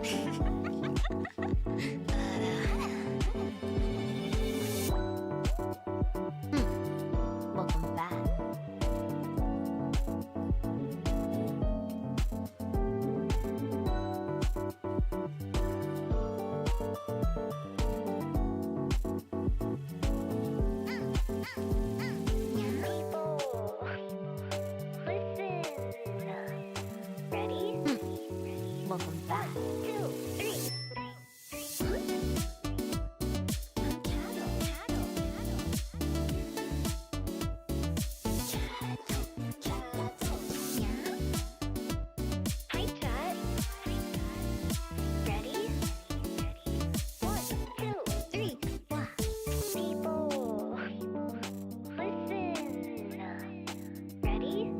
Welcome back. Welcome back. 2, 3. Hi, Chat. Ready? 1, 2, 3. People, listen. Ready?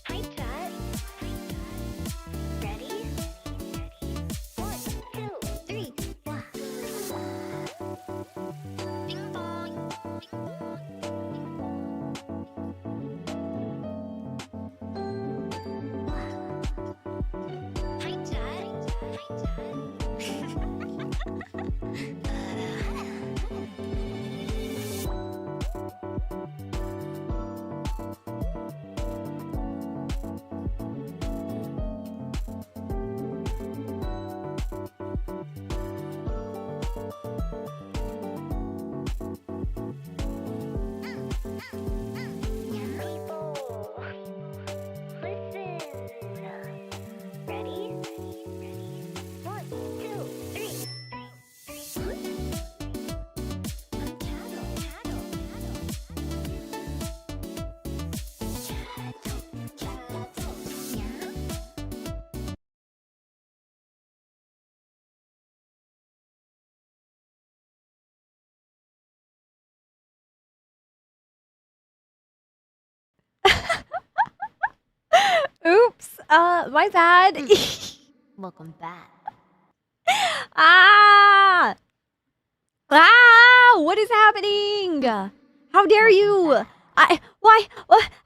Hi, Chat. Ready? 1, 2, 3. Bing bong. Hi, Chat. People, listen. Ready? 1, 2, 3. Oops. My bad. Welcome back. Ah! Ah! What is happening? How dare you? Why?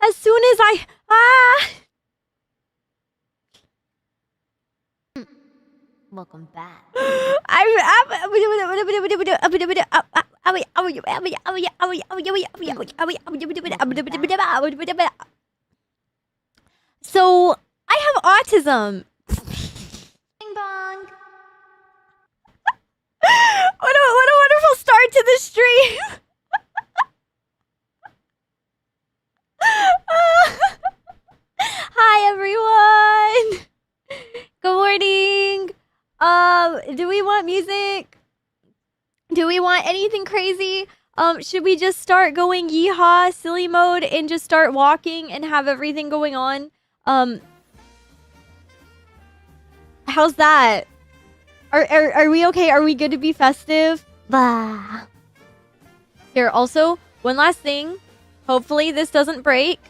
As soon as Welcome back. So I have autism. Bing bong. What a wonderful start to the stream. Hi everyone. Good morning. Do we want music? Do we want anything crazy? Should we just start going yeehaw silly mode and just start walking and have everything going on? How's that? Are we okay? Are we good to be festive? Bah. Here, also, one last thing. Hopefully this doesn't break.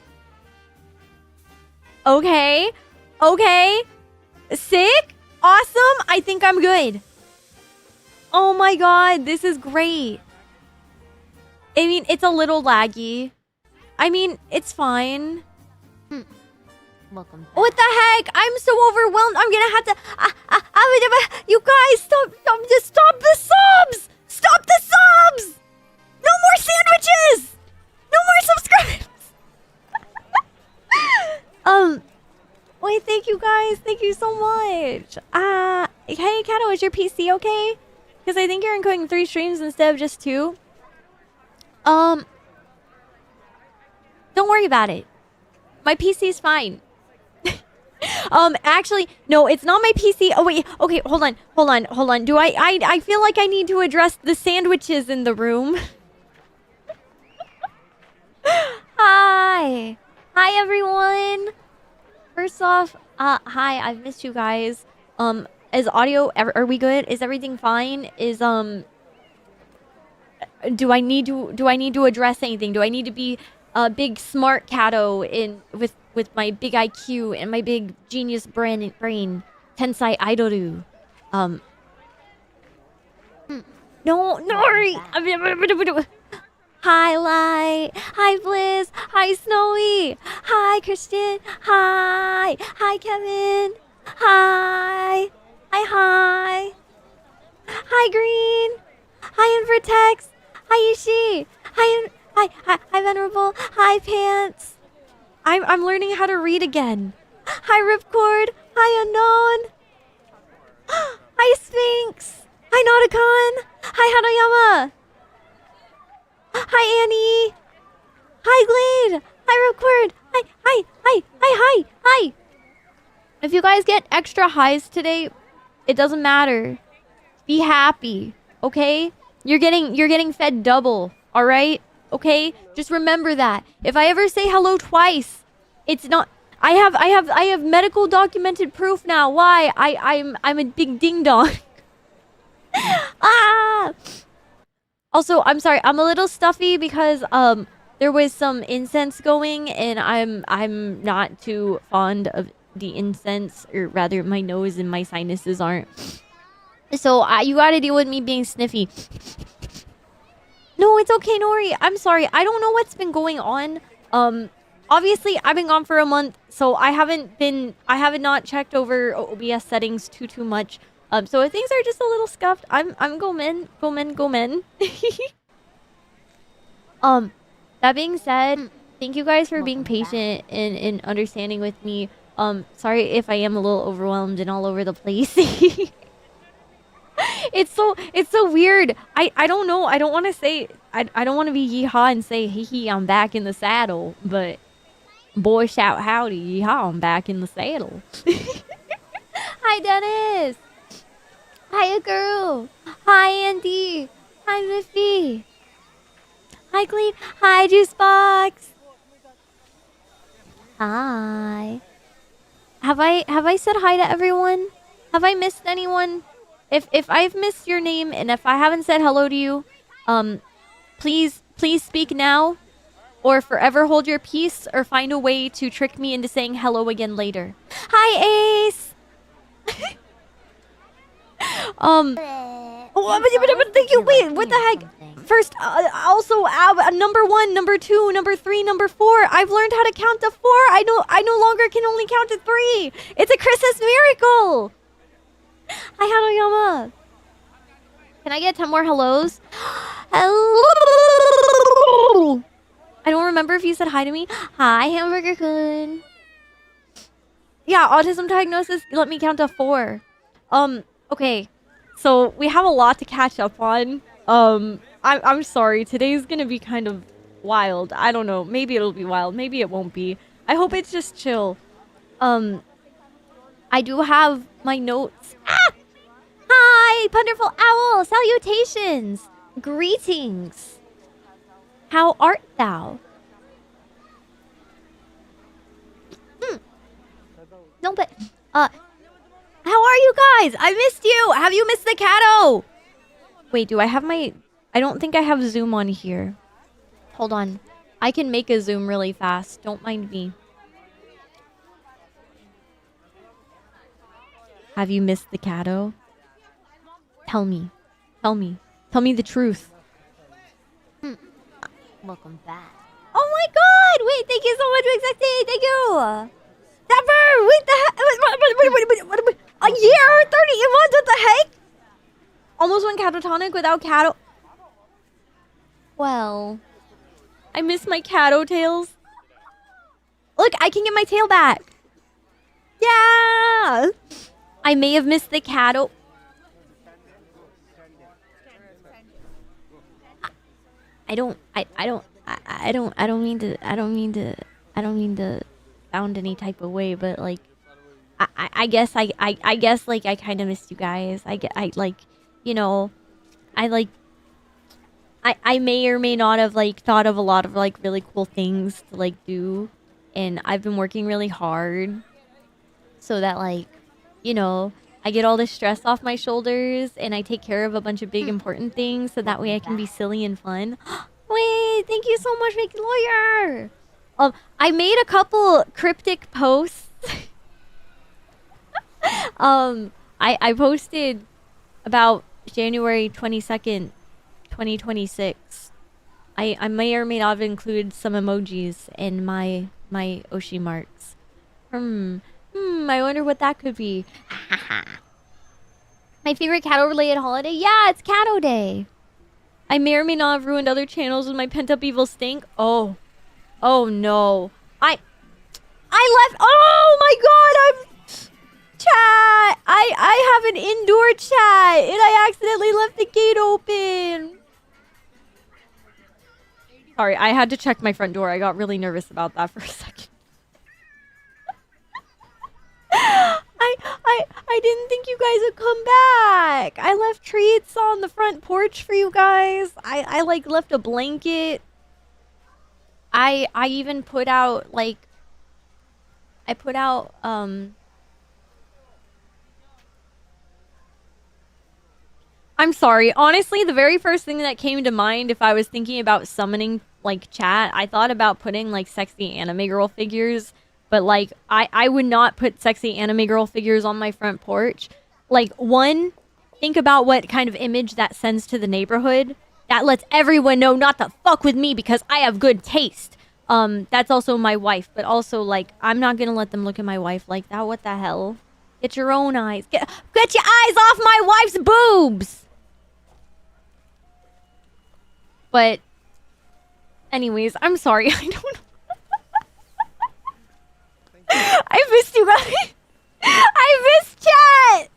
Okay. Okay. Sick? Awesome. I think I'm good. Oh my god, this is great. I mean, it's a little laggy. I mean, it's fine. Welcome back. What the heck? I'm so overwhelmed. I'm gonna have to... you guys, stop the subs! Stop the subs! No more sandwiches! No more subscribes! Wait, thank you guys. Thank you so much. Hey, Catto, is your PC okay? Because I think you're encoding 3 streams instead of just 2. Don't worry about it. My PC's fine. Actually, no, it's not my PC. Oh, wait. Okay, hold on. Do I feel like I need to address the sandwiches in the room. Hi. Hi, everyone. First off, hi, I've missed you guys. Is audio, are we good? Is everything fine? Do I need to address anything? Do I need to be a big smart Catto with my big IQ and my big genius brain Tensai Idoru? No, Nori. Hi, Light. Hi, Bliss. Hi, Snowy. Hi, Christian. Hi. Hi, Kevin. Hi. Hi, hi. Hi, Green. Hi, Invertex. Hi, Ishi. Hi, Venerable. Hi, Pants. I'm learning how to read again. Hi, Ripcord. Hi, Unknown. Hi, Sphinx. Hi, Nauticon. Hi, Hanayama. Hi, Annie. Hi, Glade. Hi, Ripcord. Hi. If you guys get extra highs today, it doesn't matter. Be happy, okay? You're getting fed double, all right? Okay? Just remember that. If I ever say hello twice, it's not. I have medical documented proof now. Why? I'm a big ding dong. Ah. Also, I'm sorry. I'm a little stuffy because there was some incense going, and I'm not too fond of the incense, or rather, my nose and my sinuses aren't. So you gotta deal with me being sniffy. No, it's okay, Nori. I'm sorry. I don't know what's been going on. Obviously, I've been gone for a month, so I haven't not checked over OBS settings too much. So if things are just a little scuffed, I'm go men. That being said, thank you guys for being patient and understanding with me. Sorry if I am a little overwhelmed and all over the place. It's so weird. I don't know. I don't want to say I don't want to be yeehaw and say hee I'm back in the saddle, but boy shout howdy yeehaw I'm back in the saddle. Hi Dennis. Hi girl. Hi Andy. Hi Miffy. Hi Cleve. Hi Juicebox. Hi. Have I said hi to everyone? Have I missed anyone? If I've missed your name and if I haven't said hello to you, please speak now, or forever hold your peace, or find a way to trick me into saying hello again later. Hi, Ace. Thank you. Wait, what the heck? First, also, number 1, number 2, number 3, number 4. I've learned how to count to 4. I no longer can only count to 3. It's a Christmas miracle. Hi, Hanoyama. Can I get 10 more hellos? Hello. I don't remember if you said hi to me. Hi, Hamburger Kun. Yeah, autism diagnosis. Let me count to 4. Okay. So we have a lot to catch up on. I'm sorry. Today's gonna be kind of wild. I don't know. Maybe it'll be wild. Maybe it won't be. I hope it's just chill. I do have my notes. Ah! Hi, Wonderful Owl! Salutations! Greetings! How art thou? No, but, how are you guys? I missed you! Have you missed the Catto? Wait, do I have my... I don't think I have Zoom on here. Hold on. I can make a Zoom really fast. Don't mind me. Have you missed the Catto? Tell me. Tell me. Tell me the truth. Welcome back. Oh my god! Wait, thank you so much, Exactly. Thank you! Dapper! Wait, the heck? Wait. A year? 30 months? What the heck? Almost went catatonic without Catto. Well, I miss my Catto tails. Look, I can get my tail back. Yeah! I may have missed the Catto. I don't mean to sound any type of way, but like, I guess like I kind of missed you guys. I may or may not have like thought of a lot of like really cool things to like do, and I've been working really hard so that like, I get all this stress off my shoulders and I take care of a bunch of big important things so that way I can be silly and fun. Wait, thank you so much, Fake Lawyer. I made a couple cryptic posts. I posted about January 22nd, 2026. I may or may not have included some emojis in my Oshi marks. I wonder what that could be. My favorite Catto-related holiday? Yeah, it's Catto Day. I may or may not have ruined other channels with my pent-up evil stink. Oh no. I left. Oh my god, chat. I have an indoor chat and I accidentally left the gate open. Sorry, I had to check my front door. I got really nervous about that for a second. I didn't think you guys would come back. I left treats on the front porch for you guys. I like left a blanket. I even put out like I'm sorry. Honestly, the very first thing that came to mind if I was thinking about summoning like chat, I thought about putting like sexy anime girl figures, but like I would not put sexy anime girl figures on my front porch. Like, one, think about what kind of image that sends to the neighborhood. That lets everyone know not to fuck with me because I have good taste. That's also my wife, but also like I'm not gonna let them look at my wife like that. What the hell? Get your own eyes. Get your eyes off my wife's boobs. But anyways, I'm sorry. I don't know. I missed you guys. I missed chat.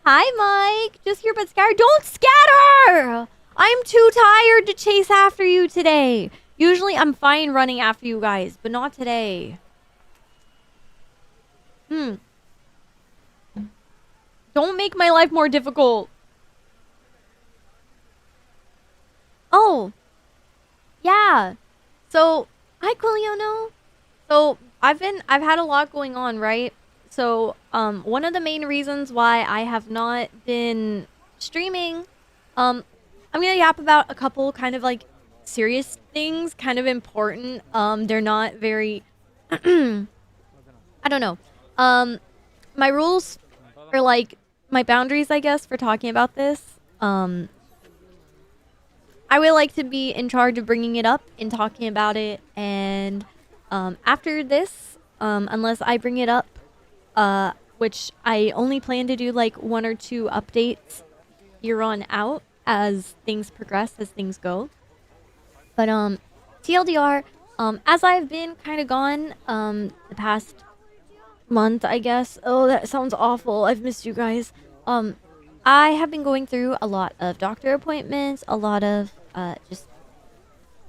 Hi, Mike. Just here but scatter. Don't scatter. I'm too tired to chase after you today. Usually I'm fine running after you guys, but not today. Don't make my life more difficult. Oh. Yeah. So, hi Quiliono. So, I've had a lot going on, right? So, one of the main reasons why I have not been streaming, I'm gonna yap about a couple kind of like serious things, kind of important. They're not very, I don't know. My rules or like my boundaries, I guess, for talking about this. I would like to be in charge of bringing it up and talking about it, and after this, unless I bring it up, which I only plan to do like 1 or 2 updates here on out as things progress, as things go. But TLDR, as I've been kind of gone the past month, I guess. Oh, that sounds awful. I've missed you guys. I have been going through a lot of doctor appointments, a lot of just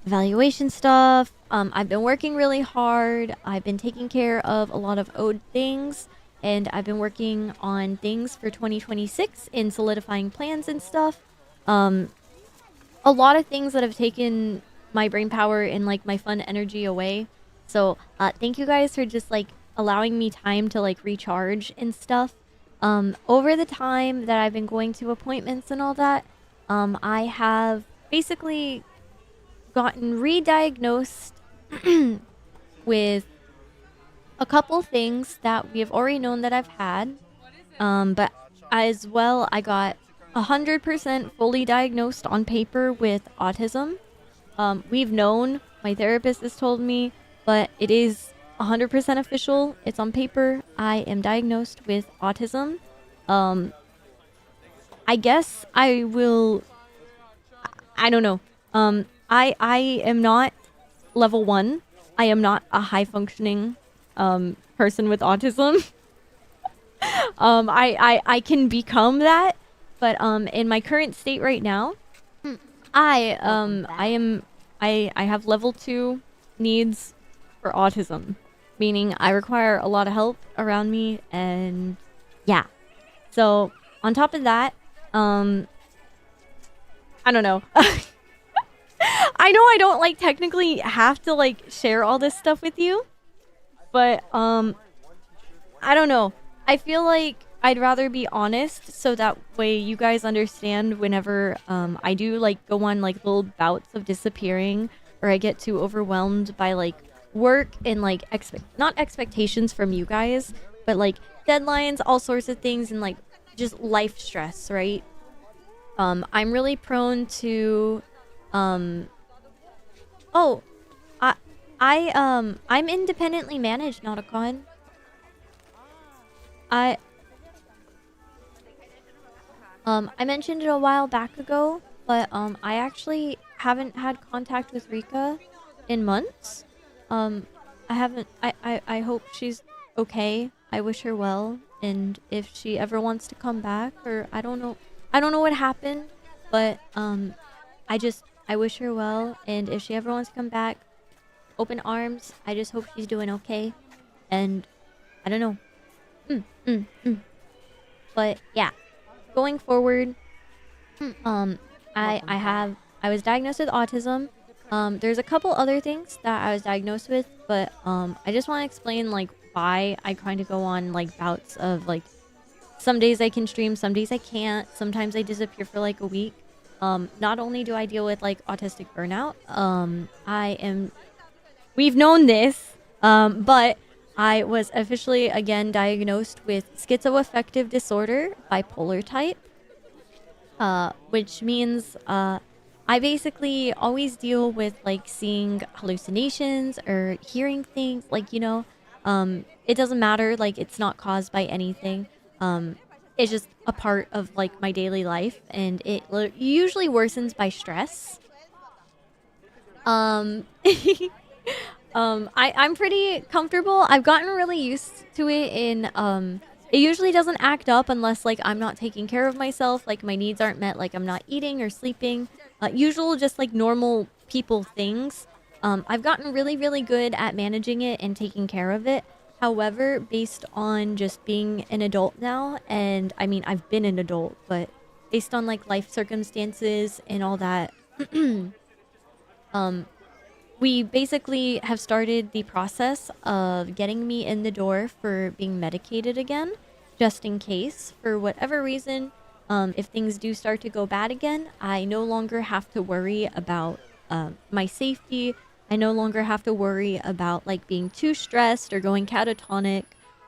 evaluation stuff. I've been working really hard. I've been taking care of a lot of owed things, and I've been working on things for 2026 in solidifying plans and stuff. A lot of things that have taken my brain power and like my fun energy away. So thank you guys for just like allowing me time to like recharge and stuff. Over the time that I've been going to appointments and all that, I have basically gotten re-diagnosed with a couple things that we have already known that I've had. But as well, I got 100% fully diagnosed on paper with autism. We've known, my therapist has told me, but it is 100% official. It's on paper. I am diagnosed with autism. I guess I will... I don't know. I am not level 1. I am not a high-functioning person with autism. I can become that, but in my current state right now, I have level 2 needs for autism, meaning I require a lot of help around me, and yeah. So on top of that, I don't know. I know I don't like technically have to like share all this stuff with you, but I don't know. I feel like I'd rather be honest so that way you guys understand whenever I do like go on like little bouts of disappearing, or I get too overwhelmed by like work and like not expectations from you guys, but like deadlines, all sorts of things, and like just life stress, right? I'm really prone to oh, I I'm independently managed, not a con. I mentioned it a while back ago, but I actually haven't had contact with Rika in months. Um I haven't I hope she's okay. I wish her well, and if she ever wants to come back, or I don't know what happened, but I wish her well, and if she ever wants to come back, open arms. I just hope she's doing okay. And I don't know. Mm, mm, mm. But yeah, going forward, um, I was diagnosed with autism. There's a couple other things that I was diagnosed with, but I just want to explain like why I kind of go on like bouts of like some days I can stream, some days I can't. Sometimes I disappear for like a week. Not only do I deal with like autistic burnout, we've known this, but I was officially again diagnosed with schizoaffective disorder, bipolar type, which means I basically always deal with like seeing hallucinations or hearing things, like, it doesn't matter, like it's not caused by anything. It's just a part of like my daily life, and it usually worsens by stress. Um I'm pretty comfortable. I've gotten really used to it. It usually doesn't act up unless like I'm not taking care of myself, like my needs aren't met, like I'm not eating or sleeping. Usual, just like normal people things. I've gotten really, really good at managing it and taking care of it. However, based on just being an adult now, and I mean, I've been an adult, but based on like life circumstances and all that, um, we basically have started the process of getting me in the door for being medicated again, just in case, for whatever reason. If things do start to go bad again, I no longer have to worry about my safety. I no longer have to worry about like being too stressed or going catatonic,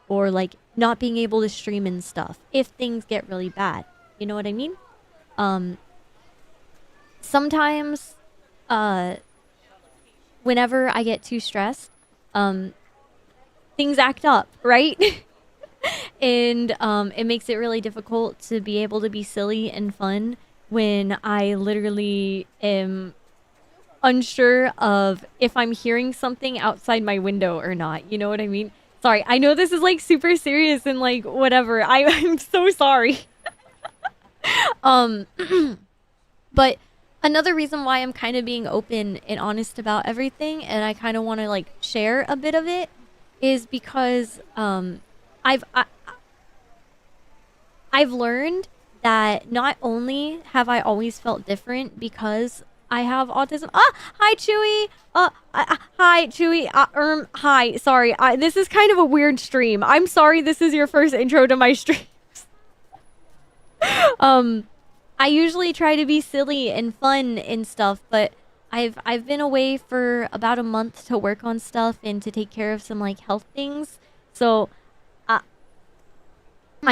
or like not being able to stream and stuff if things get really bad. You know what I mean? Um, Sometimes, uh, whenever I get too stressed, things act up, right? And it makes it really difficult to be able to be silly and fun when I literally am unsure of if I'm hearing something outside my window or not. You know what I mean? Sorry, I know this is like super serious and like whatever. I'm so sorry. Um, but another reason why I'm kind of being open and honest about everything, and I kind of want to like share a bit of it, is because I've I, I've learned that not only have I always felt different because I have autism. Ah, hi Chewy. Hi Chewy. Hi. Sorry. This is kind of a weird stream. I'm sorry. This is your first intro to my streams. I usually try to be silly and fun and stuff, but I've been away for about a month to work on stuff and to take care of some like health things. So I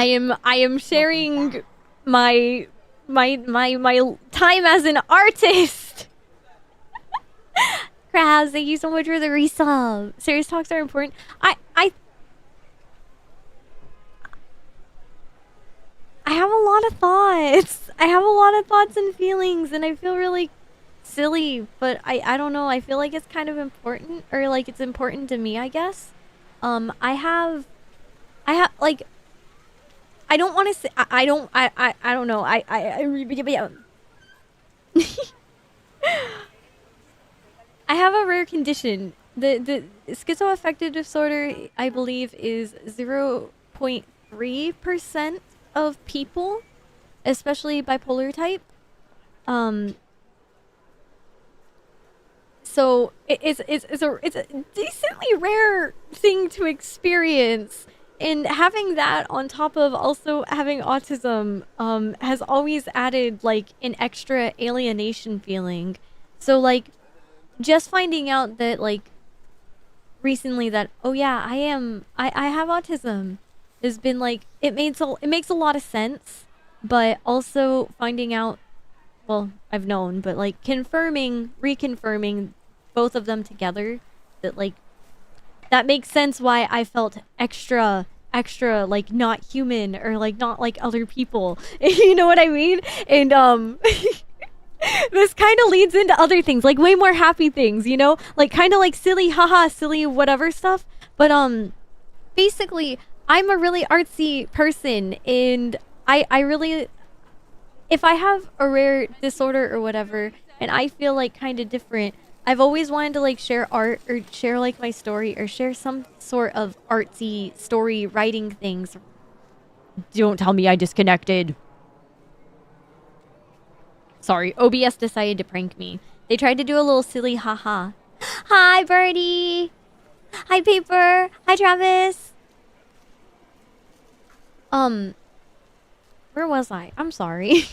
am sharing my time as an artist. Kraz, thank you so much for the resub. Serious talks are important. I have a lot of thoughts. I have a lot of thoughts and feelings, and I feel really silly, but I don't know. I feel like it's kind of important, or like it's important to me, I guess. I have like, I don't want to say, I don't know. I have a rare condition. The schizoaffective disorder, I believe, is 0.3% of people, especially bipolar type. So it's a decently rare thing to experience. And having that on top of also having autism has always added like an extra alienation feeling. So like just finding out that like recently that, oh yeah, I have autism, has been like, it makes a lot of sense, but also finding out, well, I've known, but like reconfirming both of them together, that like, that makes sense why I felt extra like not human or like not like other people. You know what I mean? And this kind of leads into other things, like way more happy things, you know? Like kind of like silly haha, silly whatever stuff. But basically I'm a really artsy person, and I really, if I have a rare disorder or whatever and I feel like kind of different, I've always wanted to like share art or share like my story or share some sort of artsy story writing things. Don't tell me I disconnected. Sorry, OBS decided to prank me. They tried to do a little silly haha. Hi, Birdie. Hi, Paper. Hi, Travis. Where was I? I'm sorry.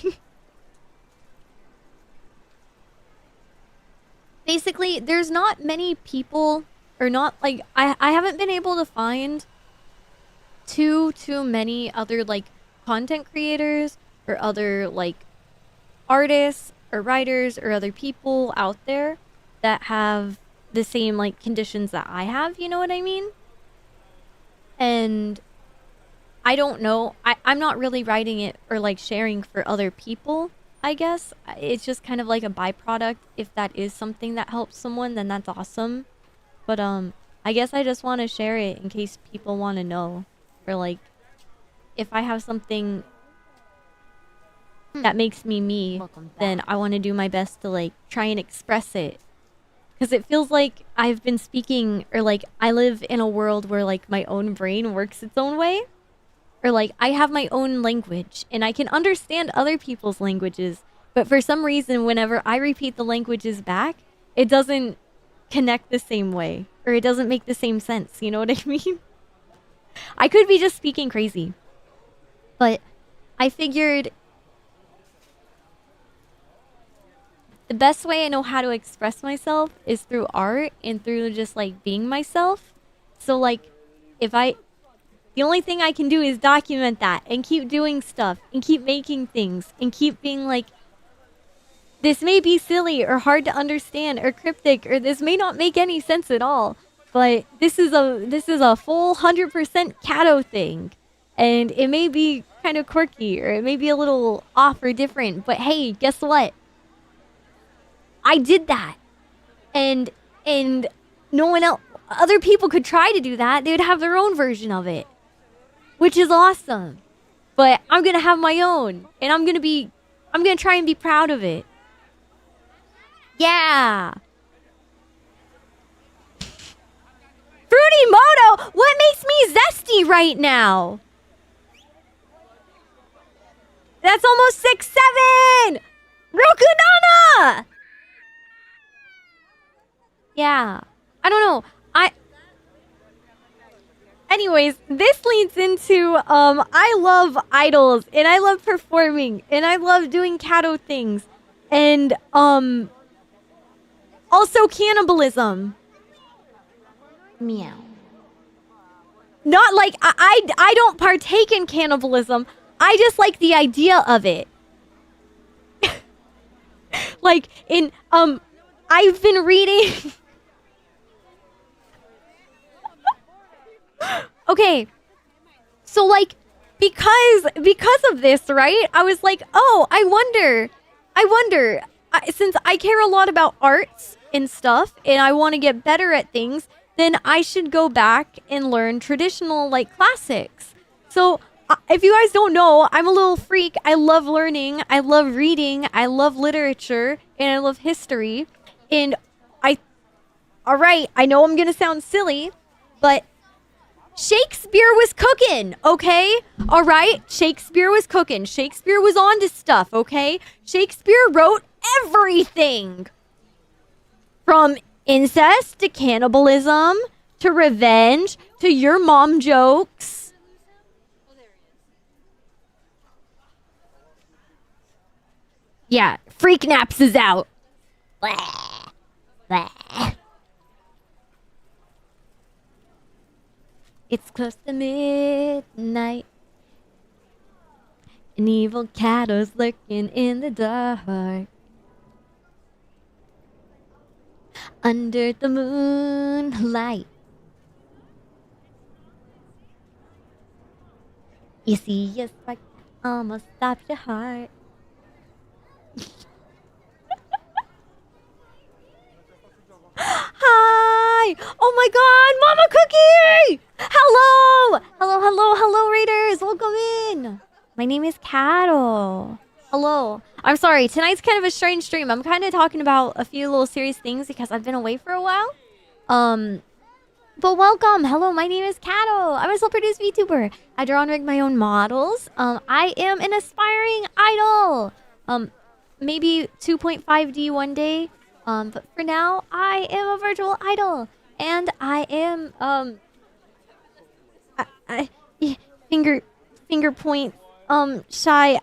Basically, there's not many people, or not like, I haven't been able to find too many other like content creators or other like artists or writers or other people out there that have the same like conditions that I have, you know what I mean? And I don't know, I'm not really writing it or like sharing for other people, I guess. It's just kind of like a byproduct. If that is something that helps someone, then that's awesome. But I guess I just want to share it in case people want to know, or like if I have something that makes me me, then I want to do my best to like try and express it. Because it feels like I've been speaking, or like I live in a world where like my own brain works its own way. Or like I have my own language and I can understand other people's languages. But for some reason, whenever I repeat the languages back, it doesn't connect the same way. Or it doesn't make the same sense. You know what I mean? I could be just speaking crazy. But I figured the best way I know how to express myself is through art and through just like being myself. So like the only thing I can do is document that and keep doing stuff and keep making things and keep being like, this may be silly or hard to understand or cryptic, or this may not make any sense at all, but this is a full 100% Catto thing, and it may be kind of quirky or it may be a little off or different, but hey, guess what? I did that, and no one else, other people could try to do that. They would have their own version of it, which is awesome. But I'm gonna have my own, and I'm gonna try and be proud of it. Yeah. Fruity Moto, what makes me zesty right now? That's almost 6'7". Rokudana! Yeah. I don't know. Anyways, this leads into, I love idols, and I love performing, and I love doing Catto things, and, also cannibalism. Meow. Not like, I don't partake in cannibalism, I just like the idea of it. Like, I've been reading... Okay, so like, because of this, right? I was like, oh, I wonder, since I care a lot about arts and stuff, and I want to get better at things, then I should go back and learn traditional, like, classics. So, if you guys don't know, I'm a little freak. I love learning, I love reading, I love literature, and I love history. And alright, I know I'm gonna sound silly, but Shakespeare was cooking, okay? All right? Shakespeare was cooking. Shakespeare was on to stuff, okay? Shakespeare wrote everything. From incest to cannibalism to revenge to your mom jokes. Yeah, Freak Naps is out. Blah. Blah. It's close to midnight. An evil Catto's lurking in the dark. Under the moonlight. You see a spark that almost stops your heart. Hi! Oh my god, Mama Cookie! Hello! Hello, hello, hello, Raiders! Welcome in! My name is Catto. Hello. I'm sorry, tonight's kind of a strange stream. I'm kind of talking about a few little serious things because I've been away for a while. But welcome! Hello, my name is Catto. I'm a self-produced VTuber. I draw and rig my own models. I am an aspiring idol. Maybe 2.5D one day. But for now, I am a virtual idol. And I am, yeah, finger point, shy.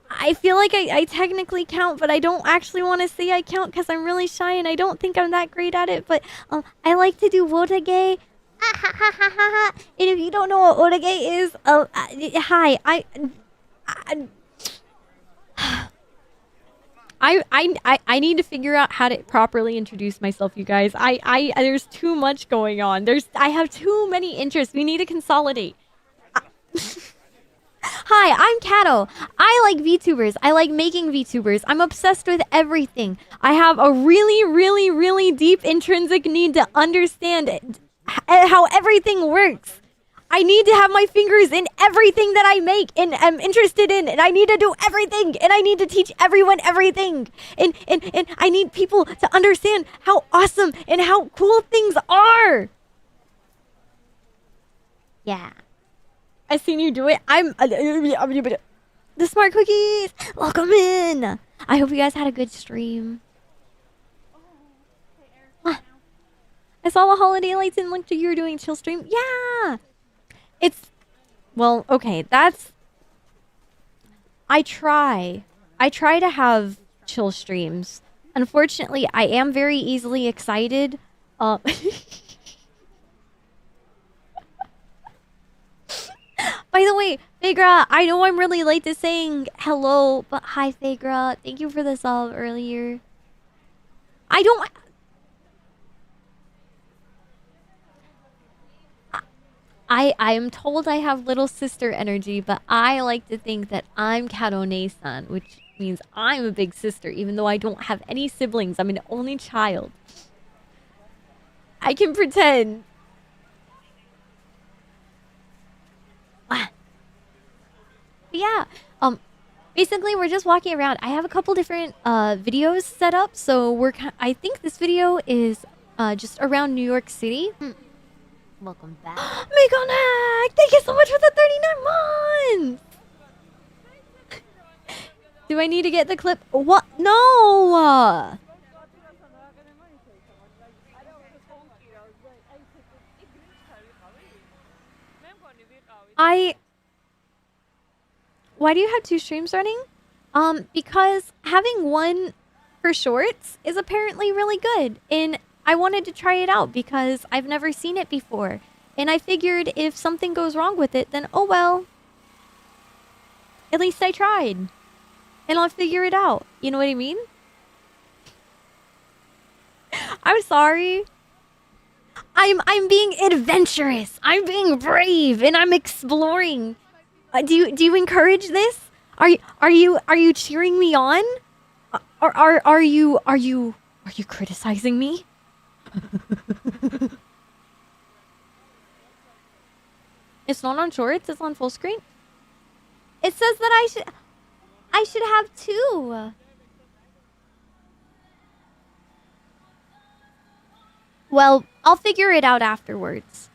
I feel like I technically count, but I don't actually want to say I count because I'm really shy and I don't think I'm that great at it. But I like to do wotage. And if you don't know what wotage is, hi, I need to figure out how to properly introduce myself, you guys. There's too much going on. I have too many interests. We need to consolidate. Hi, I'm Catto. I like VTubers. I like making VTubers. I'm obsessed with everything. I have a really, really, really deep intrinsic need to understand how everything works. I need to have my fingers in everything that I make and am interested in, and I need to do everything, and I need to teach everyone everything. And I need people to understand how awesome and how cool things are. Yeah. I seen you do it. The smart cookies. Welcome in. I hope you guys had a good stream. I saw the holiday lights and looked at you were doing chill stream. Yeah. Well, okay. I try to have chill streams. Unfortunately, I am very easily excited. By the way, Phagra, I know I'm really late to saying hello, but hi, Phagra. Thank you for the sub earlier. I am told I have little sister energy, but I like to think that I'm CattoNappo, which means I'm a big sister, even though I don't have any siblings. I'm an only child. I can pretend. Yeah. Basically, we're just walking around. I have a couple different videos set up, so I think this video is just around New York City. Welcome back. Meowmeow! Thank you so much for the 39 months! Do I need to get the clip? What? No! Why do you have 2 streams running? Because having one for shorts is apparently really good. And I wanted to try it out because I've never seen it before. And I figured if something goes wrong with it, then oh well. At least I tried. And I'll figure it out. You know what I mean? I'm sorry. I'm being adventurous. I'm being brave and I'm exploring. Do you encourage this? Are you cheering me on? Are you criticizing me? It's not on shorts, it's on full screen. It says that I should have 2. Well, I'll figure it out afterwards.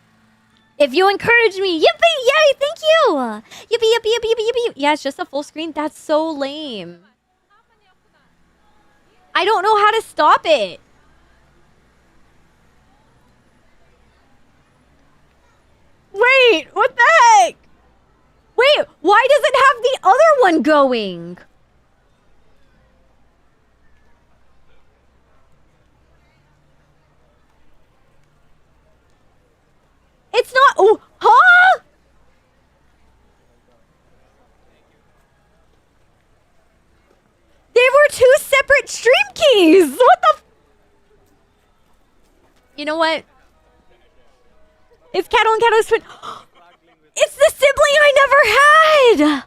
If you encourage me, yippee! Yay! Thank you! Yippee, yippee, yippee, yippee, yippee! Yeah, it's just a full screen. That's so lame. I don't know how to stop it. Wait, what the heck? Wait, why does it have the other one going? It's not. Oh, huh? They were 2 separate stream keys. What the? You know what? It's Catto and Catto's twin. It's the sibling I never had.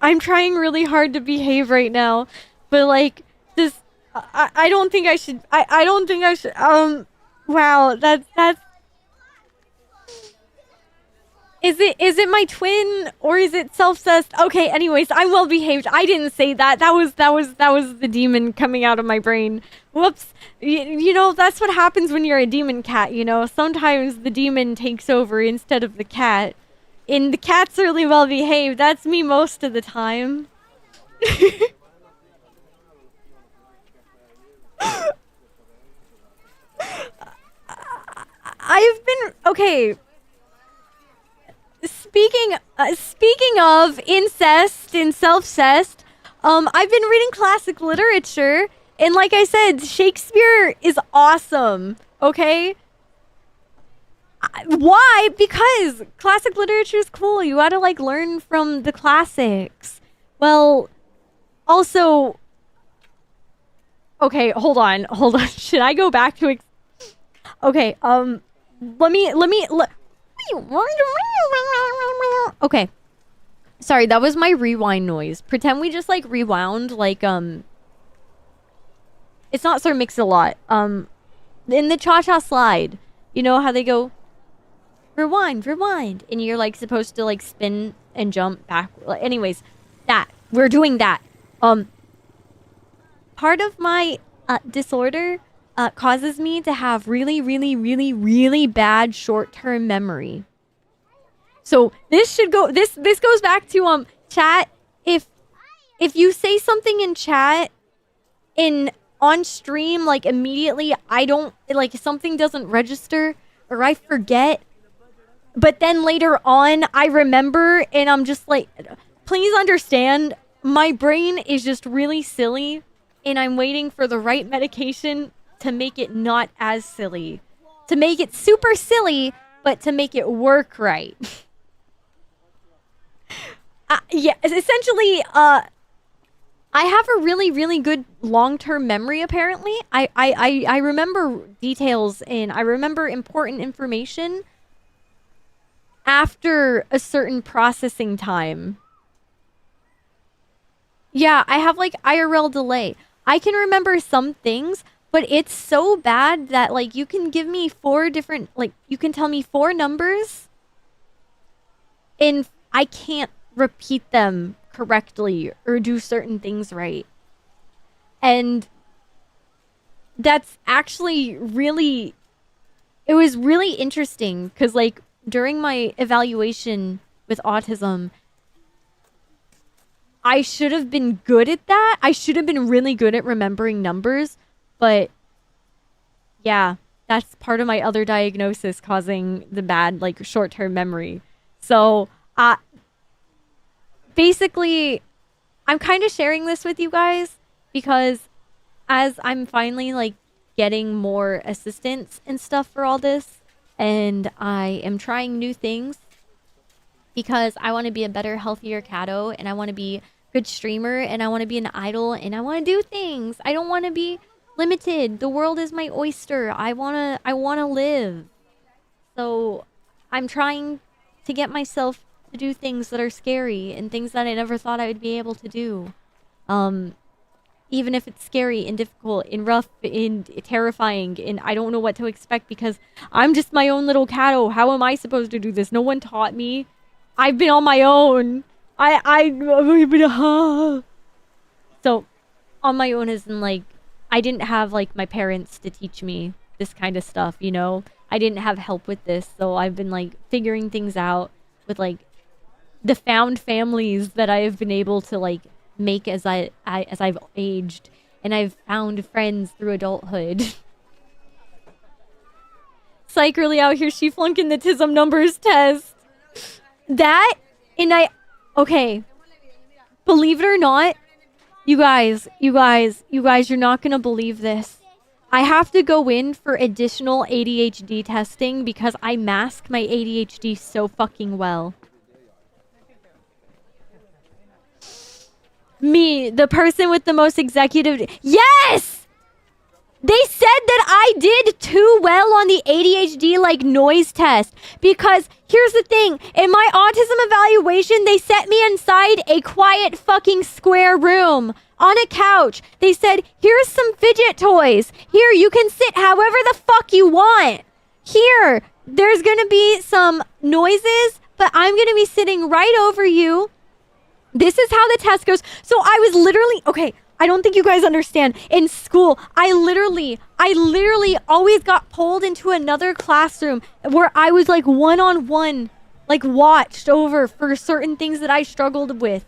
I'm trying really hard to behave right now, but like this, I don't think I should. I don't think I should. Wow, that's. Is it my twin or is it self-cessed? Okay, anyways, I'm well behaved. I didn't say that. That was the demon coming out of my brain. Whoops. You know, that's what happens when you're a demon cat, you know. Sometimes the demon takes over instead of the cat. And the cat's really well behaved. That's me most of the time. I've been okay. Speaking of incest and self-cessed, I've been reading classic literature, and like I said, Shakespeare is awesome. Okay. Why? Because classic literature is cool. You gotta like learn from the classics. Well, also, okay, hold on. Should I go back to? Okay, let me. Okay, sorry, that was my rewind noise. Pretend we just like rewound, like it's not Sir Mix-a-Lot. In the Cha-Cha Slide, you know how they go. Rewind, and you're like supposed to like spin and jump back. Anyways, that we're doing that. Part of my disorder causes me to have really bad short-term memory. So this should go. This goes back to chat. If you say something in chat on stream, like immediately, I don't like something doesn't register or I forget. But then later on, I remember, and I'm just like, please understand, my brain is just really silly, and I'm waiting for the right medication to make it not as silly. To make it super silly, but to make it work right. Yeah, essentially, I have a really good long-term memory, apparently. I remember details, and I remember important information after a certain processing time. Yeah, I have like IRL delay. I can remember some things, but it's so bad that like you can give me 4 different, like you can tell me 4 numbers and I can't repeat them correctly or do certain things right. And that's actually really, it was really interesting because like during my evaluation with autism, I should have been good at that. I should have been really good at remembering numbers, but yeah, that's part of my other diagnosis causing the bad, like, short-term memory. So, basically, I'm kind of sharing this with you guys because as I'm finally, like, getting more assistance and stuff for all this, and I am trying new things because I want to be a better, healthier Catto, and I want to be a good streamer, and I want to be an idol, and I want to do things. I don't want to be limited. The world is my oyster. I wanna live. So I'm trying to get myself to do things that are scary and things that I never thought I would be able to do. Even if it's scary and difficult and rough and terrifying and I don't know what to expect because I'm just my own little Catto. How am I supposed to do this? No one taught me. I've been on my own. So on my own as in like I didn't have like my parents to teach me this kind of stuff, you know? I didn't have help with this, so I've been like figuring things out with like the found families that I have been able to like make as I've aged, and I've found friends through adulthood. Psych really out here, she flunking the TISM numbers test. That, and okay, believe it or not, You guys, you're not gonna believe this. I have to go in for additional ADHD testing because I mask my ADHD so fucking well. Me, the person with the most executive... Yes! They said that I did too well on the ADHD, like, noise test. Because, here's the thing. In my autism evaluation, they set me inside a quiet fucking square room. On a couch. They said, here's some fidget toys. Here, you can sit however the fuck you want. Here, there's gonna be some noises, but I'm gonna be sitting right over you. This is how the test goes. So I was literally... Okay, I don't think you guys understand. In school, I literally always got pulled into another classroom where I was like one-on-one, like watched over for certain things that I struggled with.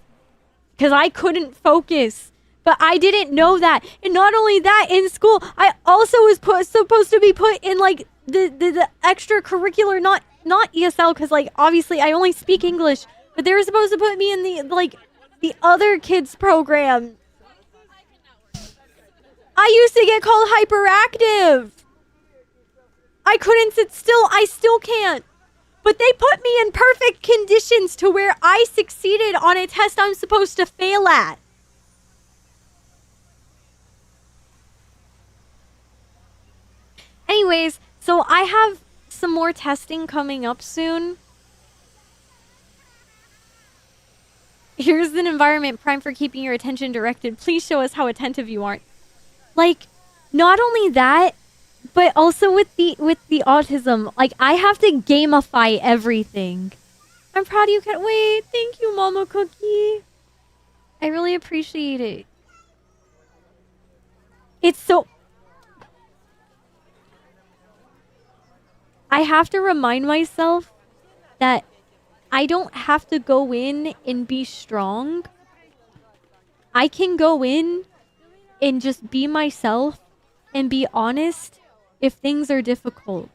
Because I couldn't focus. But I didn't know that. And not only that, in school, I also was supposed to be put in like the extracurricular, not ESL, because like obviously I only speak English. But they were supposed to put me in the other kids program. I used to get called hyperactive. I couldn't sit still. I still can't. But they put me in perfect conditions to where I succeeded on a test I'm supposed to fail at. Anyways, so I have some more testing coming up soon. Here's an environment primed for keeping your attention directed. Please show us how attentive you are. Like, not only that, but also with the autism, like I have to gamify everything. I'm proud of you, Cat. Wait, thank you, Mama Cookie. I really appreciate it. It's so... I have to remind myself that I don't have to go in and be strong. I can go in and just be myself and be honest if things are difficult.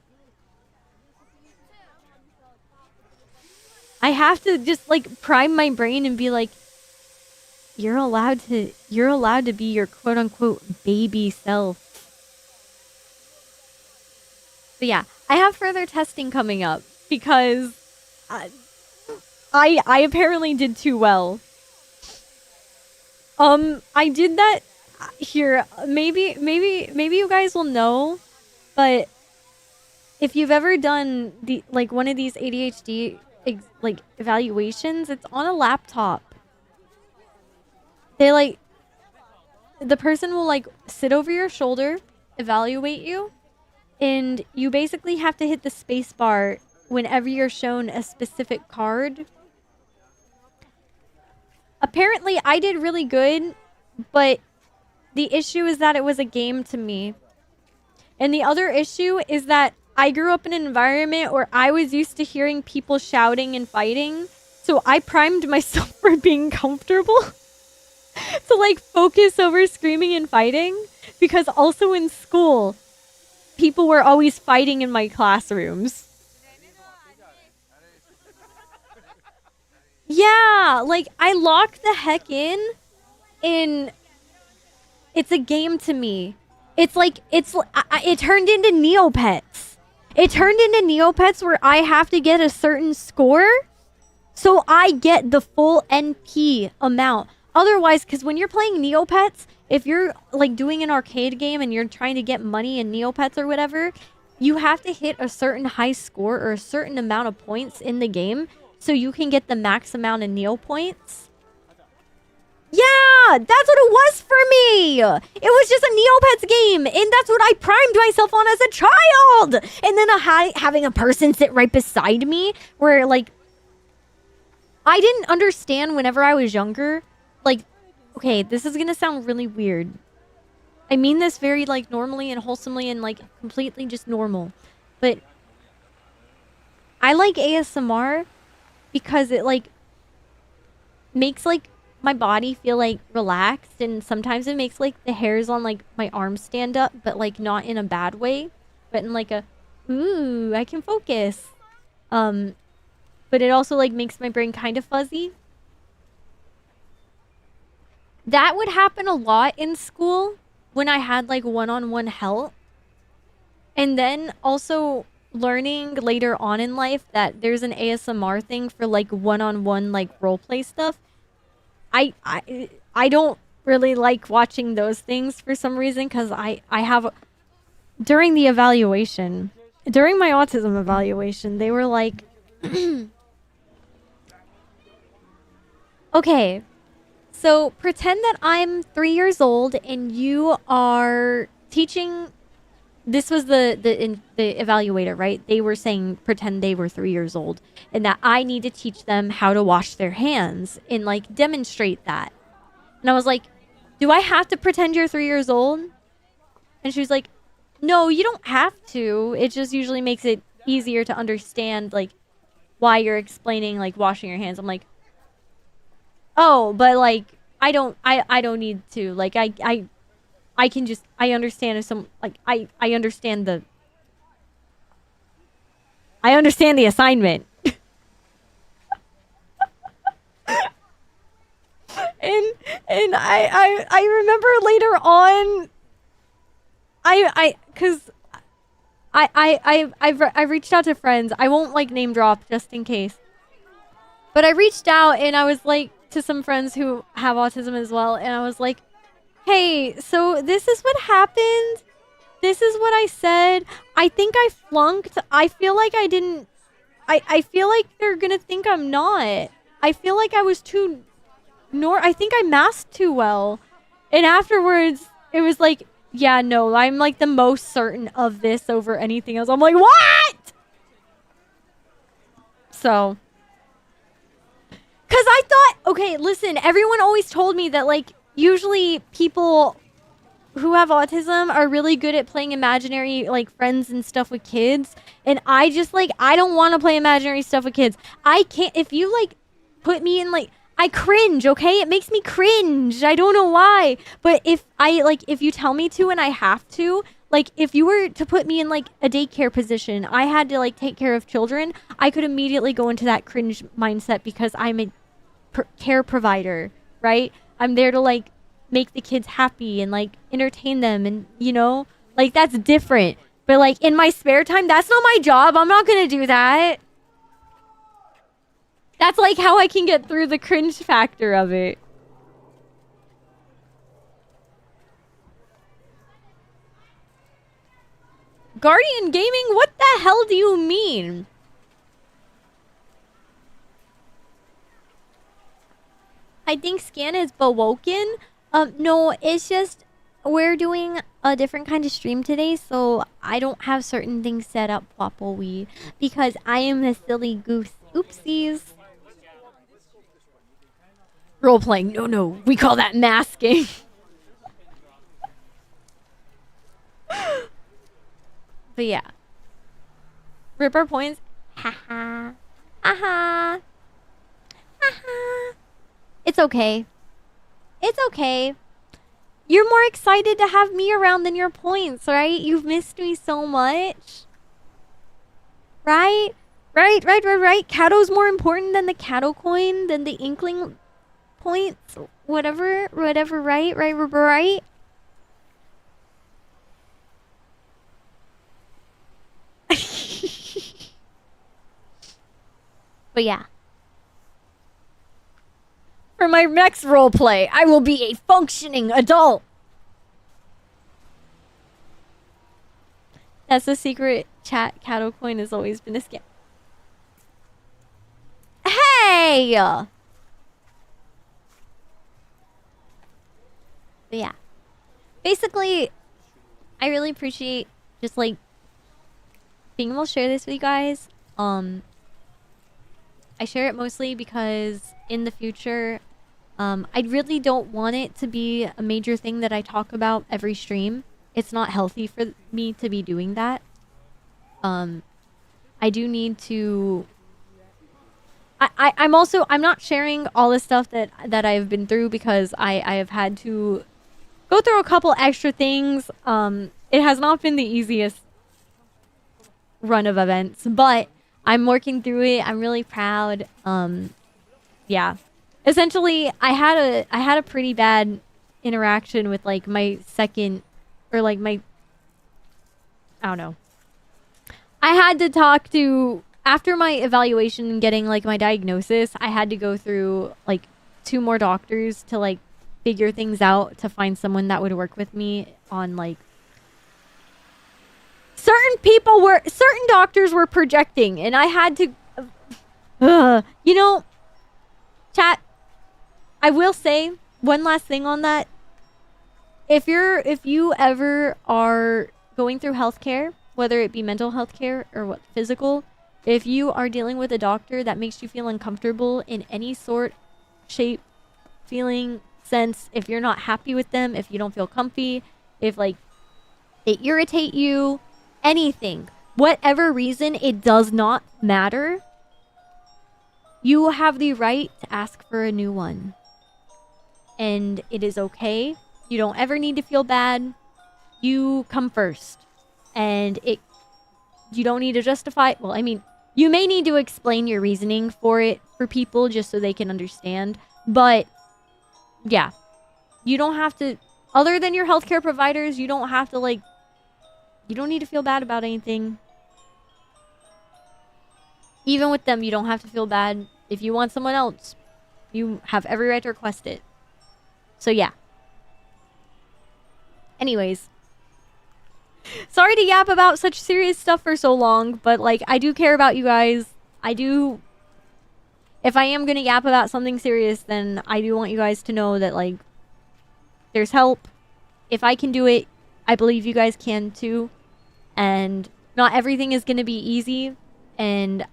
I have to just like prime my brain and be like, you're allowed to be your quote unquote baby self. But yeah, I have further testing coming up because I apparently did too well. I did that here. Maybe you guys will know, but if you've ever done one of these ADHD evaluations, it's on a laptop. The person will sit over your shoulder, evaluate you, and you basically have to hit the space bar whenever you're shown a specific card. Apparently, I did really good, but the issue is that it was a game to me. And the other issue is that I grew up in an environment where I was used to hearing people shouting and fighting. So I primed myself for being comfortable to focus over screaming and fighting. Because also in school, people were always fighting in my classrooms. Yeah, I locked the heck in, and it's a game to me. It turned into Neopets. It turned into Neopets where I have to get a certain score, so I get the full NP amount. Otherwise, because when you're playing Neopets, if you're doing an arcade game and you're trying to get money in Neopets or whatever, you have to hit a certain high score or a certain amount of points in the game so you can get the max amount of Neo points. Yeah, that's what it was for me. It was just a Neopets game, and that's what I primed myself on as a child. And then having a person sit right beside me where, I didn't understand whenever I was younger. Okay, this is gonna sound really weird. I mean this very, normally and wholesomely and, completely just normal. But I like ASMR because it, makes, my body feel, relaxed. And sometimes it makes, the hairs on, my arms stand up. But, not in a bad way. But in, a, ooh, I can focus. But it also, makes my brain kind of fuzzy. that would happen a lot in school when I had like one-on-one help. And then also learning later on in life that there's an ASMR thing for like one-on-one like roleplay stuff. I don't really like watching those things for some reason, because I have, during the evaluation, during my autism evaluation, they were like, okay, so pretend that I'm 3 years old and you are teaching. This was the evaluator, right? They were saying pretend they were 3 years old and that I need to teach them how to wash their hands and like demonstrate that. And I was like, do I have to pretend you're 3 years old? And she was like, no, you don't have to. It just usually makes it easier to understand like why you're explaining like washing your hands. I'm like, oh, but like I don't need to. Like I can just, I understand if some, like, I understand the assignment. and I remember later on, cause I reached out to friends. I won't like name drop just in case. But I reached out and I was like to some friends who have autism as well. And I was like, hey, so this is what happened. This is what I said. I think I flunked. I feel like I didn't. I feel like they're going to think I'm not. I feel like I was too. I think I masked too well. And afterwards, it was like, yeah, no, I'm like the most certain of this over anything else. I'm like, what? So. Because I thought, okay, listen, everyone always told me that like, usually people who have autism are really good at playing imaginary like friends and stuff with kids, and I just like, I don't want to play imaginary stuff with kids. I can't. If you like put me in like, I cringe. Okay, it makes me cringe. I don't know why, but if you tell me to and I have to, like if you were to put me in like a daycare position, I had to like take care of children, I could immediately go into that cringe mindset because I'm a care provider, right? I'm there to like make the kids happy and like entertain them, and you know, like that's different. But like in my spare time, that's not my job. I'm not gonna do that. That's like how I can get through the cringe factor of it. Guardian Gaming, what the hell do you mean? I think Scan is bewoken. No, it's just we're doing a different kind of stream today, so I don't have certain things set up properly because I am a silly goose. Oopsies. Role playing. No, we call that masking. But yeah. Ripper points. Haha. Aha. Haha. It's okay. It's okay. You're more excited to have me around than your points, right? You've missed me so much. Right? Right. Catto's more important than the Catto coin, than the Inkling points. Whatever, right? But yeah. For my next roleplay, I will be a functioning adult. That's the secret chat. Catto coin has always been a scam. Hey! But yeah. Basically, I really appreciate just like being able to share this with you guys. I share it mostly because in the future, I really don't want it to be a major thing that I talk about every stream. It's not healthy for me to be doing that. I do need to... I'm not sharing all the stuff that I've been through because I have had to go through a couple extra things. It has not been the easiest run of events, but I'm working through it. I'm really proud. Yeah. essentially I had a pretty bad interaction with like my second, or like my, I don't know. I had to talk to, after my evaluation and getting like my diagnosis, I had to go through like 2 more doctors to like figure things out, to find someone that would work with me on like, certain doctors were projecting, and I had to, you know, chat, I will say one last thing on that. If you ever are going through healthcare, whether it be mental health care or what physical, if you are dealing with a doctor that makes you feel uncomfortable in any sort, shape, feeling, sense, if you're not happy with them, if you don't feel comfy, if like they irritate you, anything, whatever reason, it does not matter. You have the right to ask for a new one. And it is okay. You don't ever need to feel bad. You come first. And you don't need to justify, well, I mean, you may need to explain your reasoning for it for people just so they can understand. But yeah, you don't have to, other than your healthcare providers, you don't have to like, you don't need to feel bad about anything. Even with them, you don't have to feel bad. If you want someone else, you have every right to request it. So yeah. Anyways. Sorry to yap about such serious stuff for so long, but like, I do care about you guys. I do. If I am gonna yap about something serious, then I do want you guys to know that like, there's help. If I can do it, I believe you guys can too. And not everything is gonna be easy. And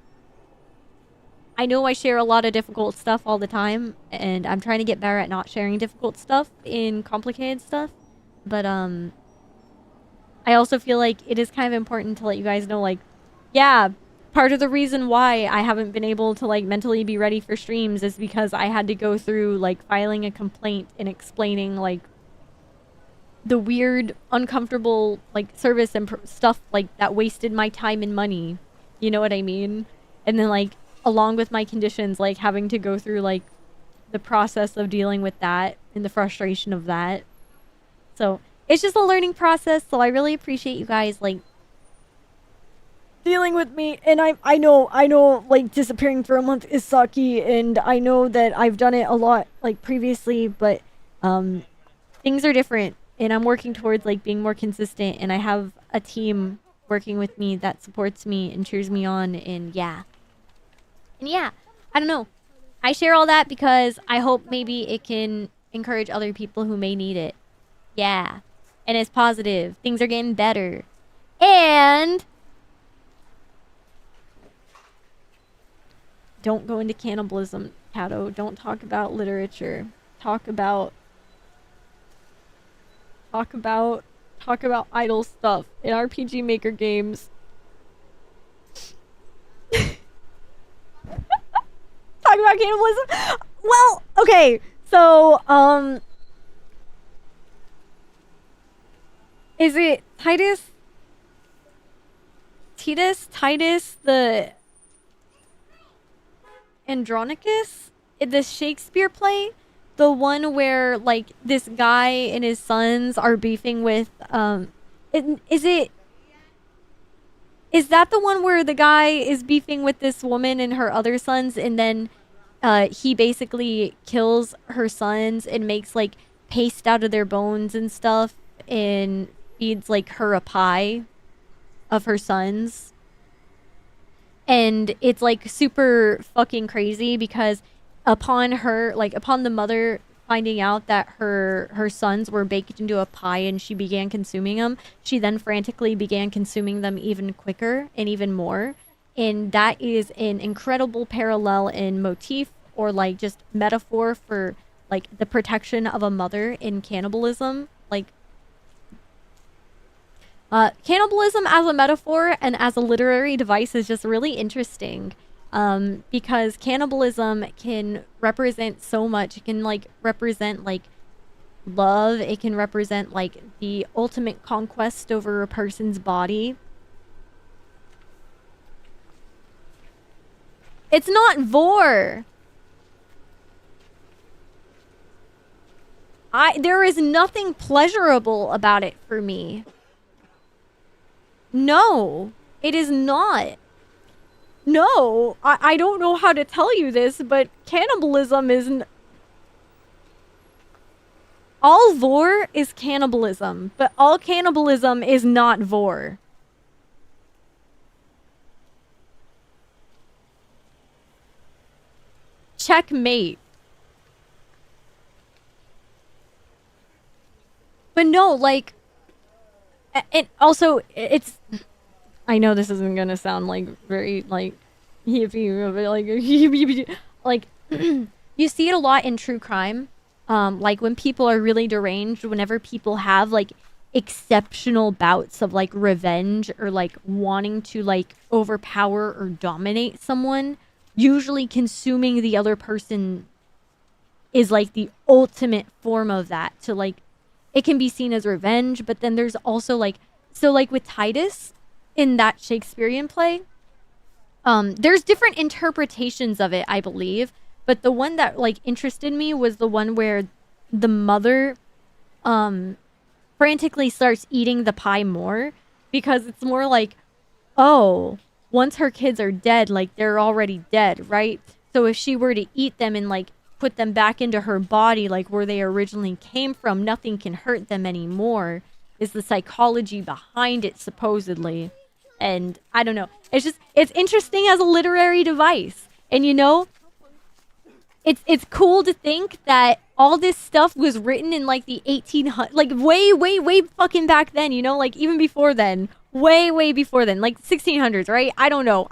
I know I share a lot of difficult stuff all the time, and I'm trying to get better at not sharing difficult stuff in complicated stuff. But I also feel like it is kind of important to let you guys know, like, yeah, part of the reason why I haven't been able to like mentally be ready for streams is because I had to go through like filing a complaint and explaining like the weird, uncomfortable like service and stuff like that wasted my time and money. You know what I mean? And then like, along with my conditions, like having to go through like the process of dealing with that and the frustration of that. So it's just a learning process. So I really appreciate you guys like dealing with me. And I know like disappearing for a month is sucky, and I know that I've done it a lot like previously, but things are different, and I'm working towards like being more consistent, and I have a team working with me that supports me and cheers me on, and yeah. And yeah, I don't know. I share all that because I hope maybe it can encourage other people who may need it. Yeah. And it's positive. Things are getting better. And don't go into cannibalism, Catto. Don't talk about literature. Talk about idle stuff in RPG Maker games. Talk about cannibalism. Well, okay. So, is it Titus, the Andronicus? In this Shakespeare play? The one where, like, this guy and his sons are beefing with, is that the one where the guy is beefing with this woman and her other sons, and then he basically kills her sons and makes like paste out of their bones and stuff and feeds like her a pie of her sons? And it's like super fucking crazy because upon the mother finding out that her sons were baked into a pie and she began consuming them, she then frantically began consuming them even quicker and even more. And that is an incredible parallel in motif, or like just metaphor for like the protection of a mother in cannibalism. Like cannibalism as a metaphor and as a literary device is just really interesting. Because cannibalism can represent so much. It can like represent like love. It can represent like the ultimate conquest over a person's body. It's not vor. there is nothing pleasurable about it for me. No, it is not. No, I don't know how to tell you this, but cannibalism is... All vor is cannibalism, but all cannibalism is not vor. Checkmate. But no, like... And also, it's... I know this isn't gonna sound like very like hippie, but like you see it a lot in true crime. Like when people are really deranged, whenever people have like exceptional bouts of like revenge or like wanting to like overpower or dominate someone, usually consuming the other person is like the ultimate form of that. So like it can be seen as revenge, but then there's also like, so like with Titus in that Shakespearean play, there's different interpretations of it, I believe. But the one that like interested me was the one where the mother frantically starts eating the pie more, because it's more like, oh, once her kids are dead, like they're already dead, right? So if she were to eat them and like put them back into her body, like where they originally came from, nothing can hurt them anymore, is the psychology behind it, supposedly. And I don't know. It's interesting as a literary device. And you know, it's cool to think that all this stuff was written in like the 1800s, like way fucking back then, you know, like even before then, way before then, like 1600s, right? I don't know.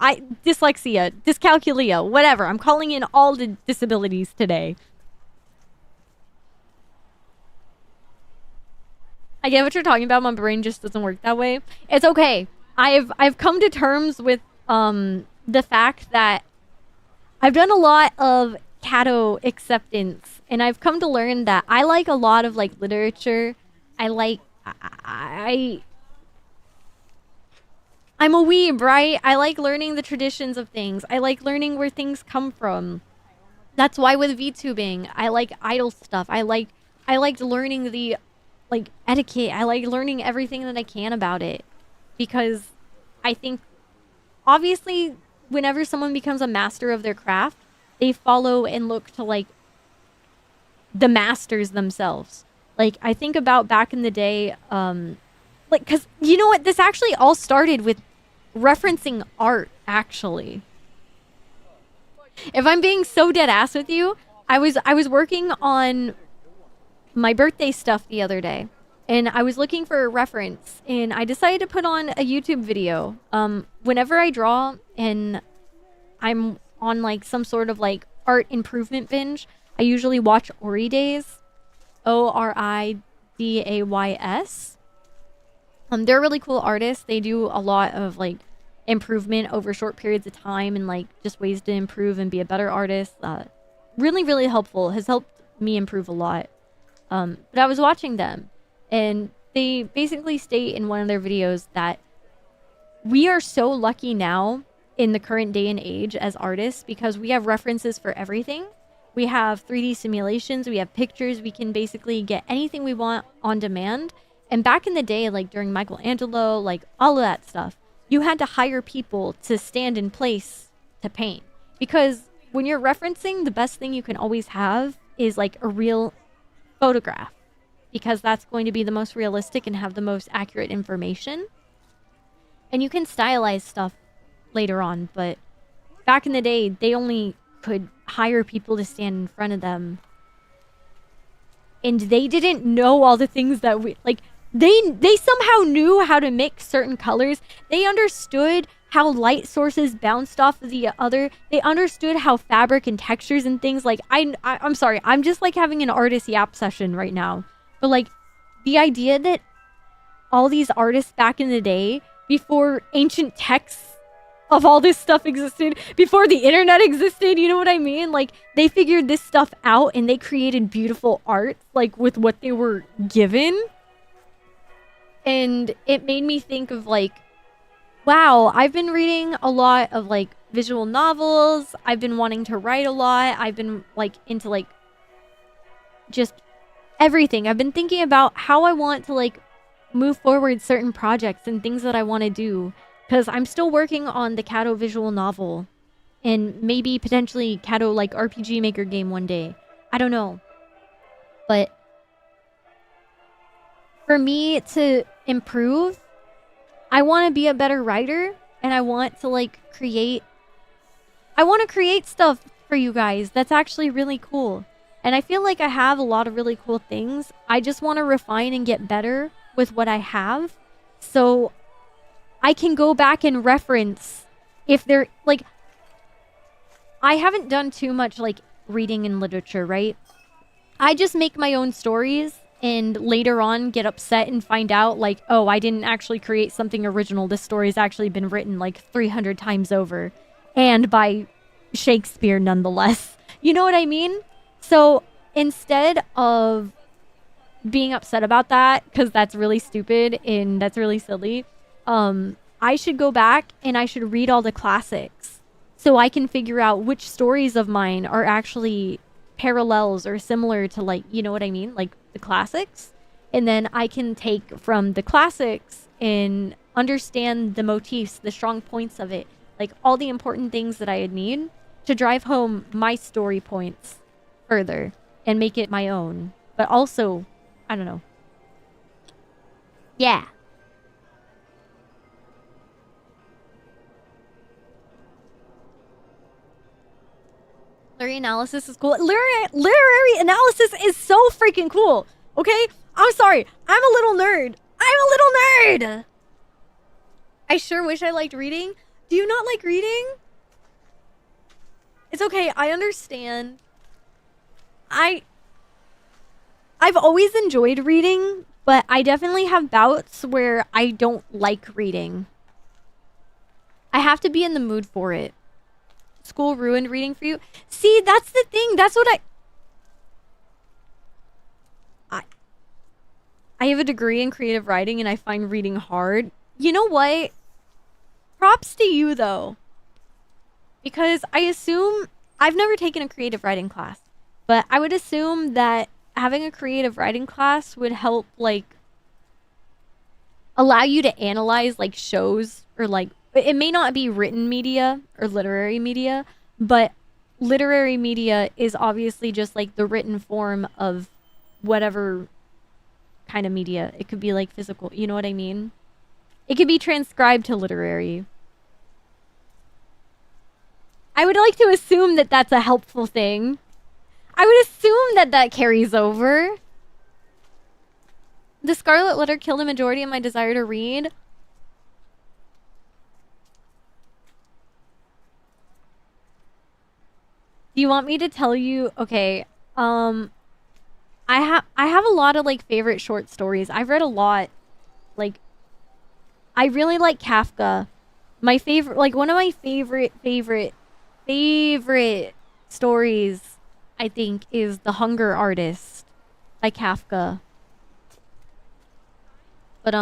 Dyslexia, dyscalculia, whatever. I'm calling in all the disabilities today. I get what you're talking about. My brain just doesn't work that way. It's okay. I've come to terms with the fact that I've done a lot of Catto acceptance, and I've come to learn that I like a lot of like literature. I'm a weeb, right? I like learning the traditions of things. I like learning where things come from. That's why with VTubing, I like idol stuff. I liked learning the like etiquette. I like learning everything that I can about it, because I think obviously whenever someone becomes a master of their craft, they follow and look to like the masters themselves. Like I think about back in the day, like, cause you know what, this actually all started with referencing art, actually. If I'm being so dead ass with you, I was working on my birthday stuff the other day, and I was looking for a reference, and I decided to put on a YouTube video. Whenever I draw and I'm on like some sort of like art improvement binge, I usually watch Ori Days, Oridays. They're really cool artists. They do a lot of like improvement over short periods of time, and like just ways to improve and be a better artist. Really helpful. Has helped me improve a lot. But I was watching them, and they basically state in one of their videos that we are so lucky now in the current day and age as artists, because we have references for everything. We have 3D simulations, we have pictures, we can basically get anything we want on demand. And back in the day, like during Michelangelo, like all of that stuff, you had to hire people to stand in place to paint. Because when you're referencing, the best thing you can always have is like a real photograph, because that's going to be the most realistic and have the most accurate information. And you can stylize stuff later on, but back in the day, they only could hire people to stand in front of them, and they didn't know all the things that we like. They somehow knew how to mix certain colors. They understood how light sources bounced off of the other. They understood how fabric and textures and things, like I'm sorry, I'm just like having an artist yap session right now. But like the idea that all these artists back in the day, before ancient texts of all this stuff existed, before the internet existed, you know what I mean? Like they figured this stuff out and they created beautiful art like with what they were given. And it made me think of like, wow, I've been reading a lot of like visual novels. I've been wanting to write a lot. I've been like into like just everything. I've been thinking about how I want to like move forward certain projects and things that I want to do, because I'm still working on the Catto visual novel and maybe potentially Catto like RPG Maker game one day. I don't know. But for me to improve, I want to be a better writer, and I want to like create stuff for you guys that's actually really cool. And I feel like I have a lot of really cool things. I just want to refine and get better with what I have, so I can go back and reference if they're like, I haven't done too much like reading and literature, right? I just make my own stories and later on get upset and find out like, oh, I didn't actually create something original. This story's actually been written like 300 times over, and by Shakespeare nonetheless. You know what I mean? So instead of being upset about that, because that's really stupid and that's really silly, I should go back and I should read all the classics so I can figure out which stories of mine are actually parallels or similar to, like, you know what I mean? Like the classics. And then I can take from the classics and understand the motifs, the strong points of it, like all the important things that I need to drive home my story points further and make it my own. But also, I don't know. Yeah. Literary analysis is cool. Literary analysis is so freaking cool. Okay? I'm sorry. I'm a little nerd. I sure wish I liked reading. Do you not like reading? It's okay. I understand. I've always enjoyed reading, but I definitely have bouts where I don't like reading. I have to be in the mood for it. School ruined reading for you? See, that's the thing. That's what I have a degree in creative writing and I find reading hard. You know what? Props to you though. Because I assume, I've never taken a creative writing class, but I would assume that having a creative writing class would help like allow you to analyze like shows, or like, it may not be written media or literary media, but literary media is obviously just like the written form of whatever kind of media. It could be like physical, you know what I mean? It could be transcribed to literary. I would like to assume that that's a helpful thing. I would assume that that carries over. The Scarlet Letter killed a majority of my desire to read. Do you want me to tell you? Okay. I have a lot of like favorite short stories. I've read a lot. Like, I really like Kafka. My favorite, like one of my favorite stories, I think, is The Hunger Artist by Kafka. But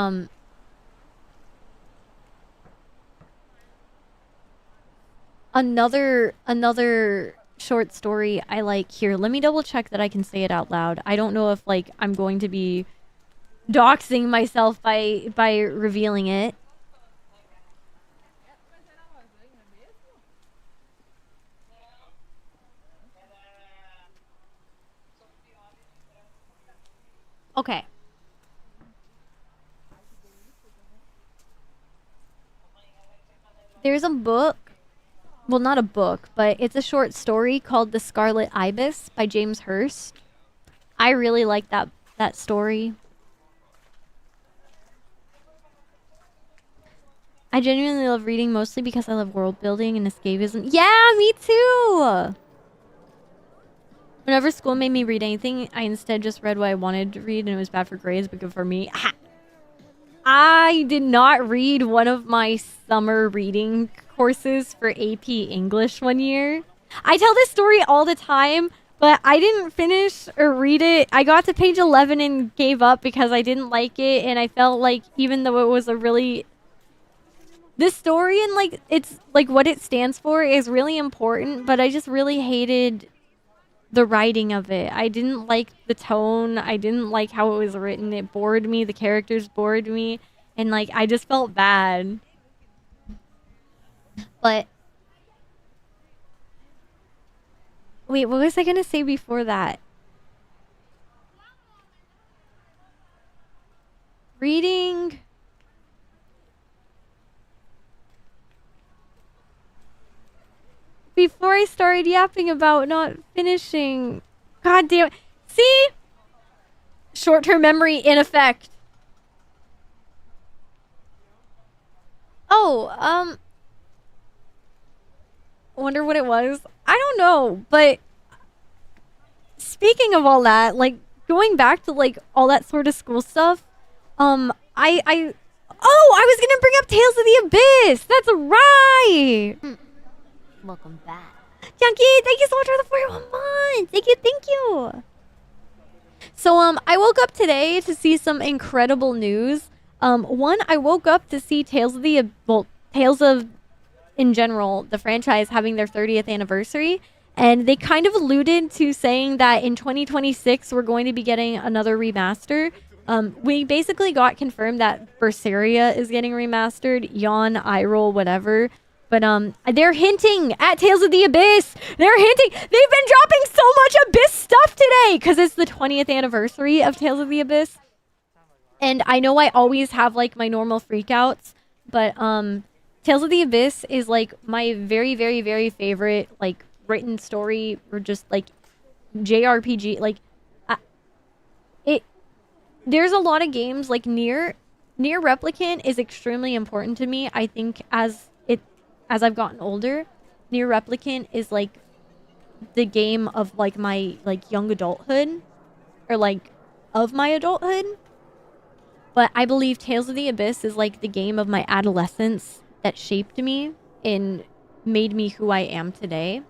another short story I like here. Let me double check that I can say it out loud. I don't know if like I'm going to be doxing myself by revealing it. Okay. There's a book. Well, not a book, but it's a short story called The Scarlet Ibis by James Hurst. I really like that story. I genuinely love reading, mostly because I love world building and escapism. Yeah, me too! Whenever school made me read anything, I instead just read what I wanted to read, and it was bad for grades, but good for me. I did not read one of my summer reading courses for AP English one year. I tell this story all the time, but I didn't finish or read it. I got to page 11 and gave up because I didn't like it, and I felt like even though it was a really... This story and like it's like what it stands for is really important, but I just really hated the writing of it. I didn't like the tone. I didn't like how it was written. It bored me. The characters bored me. And like, I just felt bad. But wait, what was I gonna say before that? Reading. Before I started yapping about not finishing. God damn it. See? Short-term memory in effect. Oh, wonder what it was. I don't know, but speaking of all that, like going back to like all that sort of school stuff, I I was gonna bring up Tales of the Abyss. That's right. Welcome back. Junkie, thank you so much for the 41 months. Thank you. So I woke up today to see some incredible news. One, I woke up to see Tales of in general, the franchise having their 30th anniversary. And they kind of alluded to saying that in 2026, we're going to be getting another remaster. We basically got confirmed that Berseria is getting remastered. Yawn, eye roll, whatever. But they're hinting at Tales of the Abyss. They're hinting. They've been dropping so much Abyss stuff today because it's the 20th anniversary of Tales of the Abyss. And I know I always have like my normal freakouts, but Tales of the Abyss is like my very, very, very favorite like written story or just like JRPG. Like there's a lot of games like Nier Replicant is extremely important to me. I think as I've gotten older, Nier Replicant is like the game of like my like young adulthood or like of my adulthood. But I believe Tales of the Abyss is like the game of my adolescence that shaped me and made me who I am today.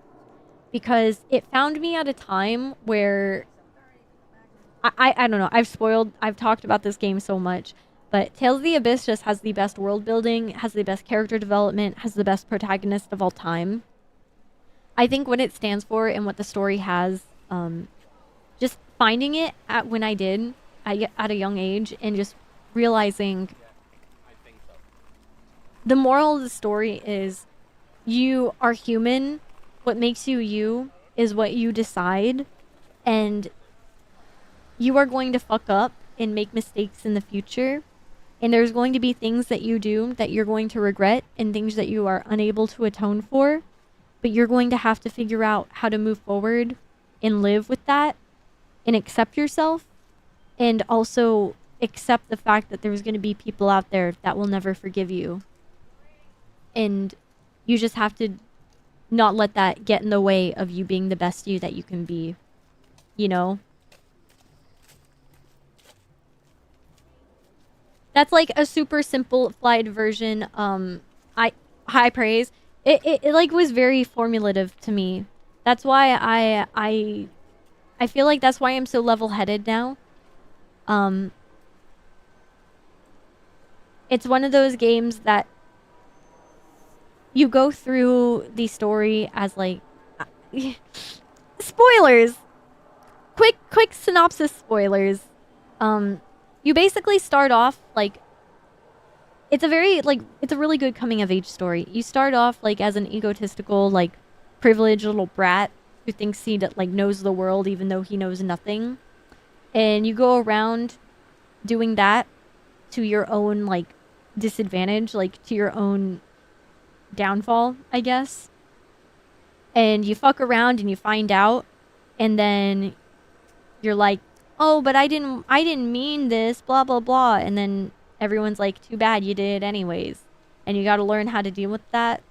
Because it found me at a time where I don't know, I've talked about this game so much, but Tales of the Abyss just has the best world building, has the best character development, has the best protagonist of all time. I think what it stands for and what the story has, just finding it at a young age and just realizing the moral of the story is you are human. What makes you you is what you decide, and you are going to fuck up and make mistakes in the future. And there's going to be things that you do that you're going to regret and things that you are unable to atone for. But you're going to have to figure out how to move forward and live with that and accept yourself. And also accept the fact that there's going to be people out there that will never forgive you. And you just have to not let that get in the way of you being the best you that you can be. You know? That's like a super simplified version. High praise. It like was very formulative to me. That's why I feel like that's why I'm so level-headed now. It's one of those games that you go through the story as like spoilers. Quick synopsis spoilers. You basically start off like it's a really good coming of age story. You start off like as an egotistical, like privileged little brat who thinks he like knows the world even though he knows nothing. And you go around doing that to your own like disadvantage, like to your own downfall, I guess. And you fuck around and you find out, and then you're like, oh, but I didn't mean this, blah, blah, blah. And then everyone's like, too bad you did anyways. And you got to learn how to deal with that.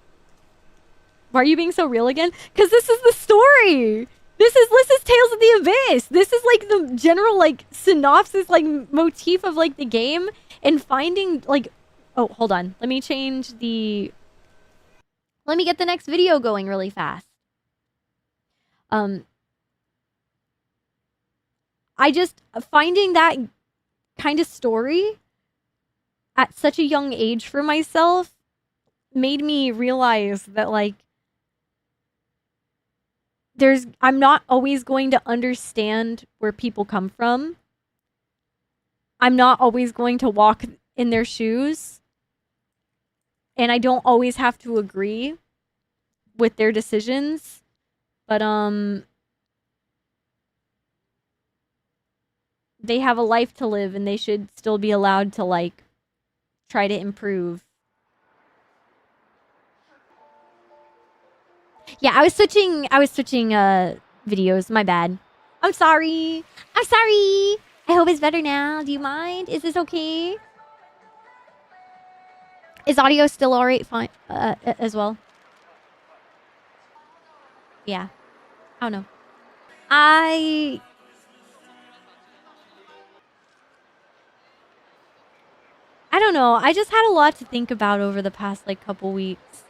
Why are you being so real again? Because this is the story. This is Tales of the Abyss. This is like the general like synopsis, like motif of like the game, and finding like, oh, hold on. Let me get the next video going really fast. I just finding that kind of story at such a young age for myself made me realize that like I'm not always going to understand where people come from. I'm not always going to walk in their shoes. And I don't always have to agree with their decisions. But they have a life to live and they should still be allowed to like try to improve. Yeah, I was switching videos. My bad. I'm sorry. I'm sorry. I hope it's better now. Do you mind? Is this okay? Is audio still alright? Fine. As well. Yeah. I don't know. I don't know. I just had a lot to think about over the past like couple weeks.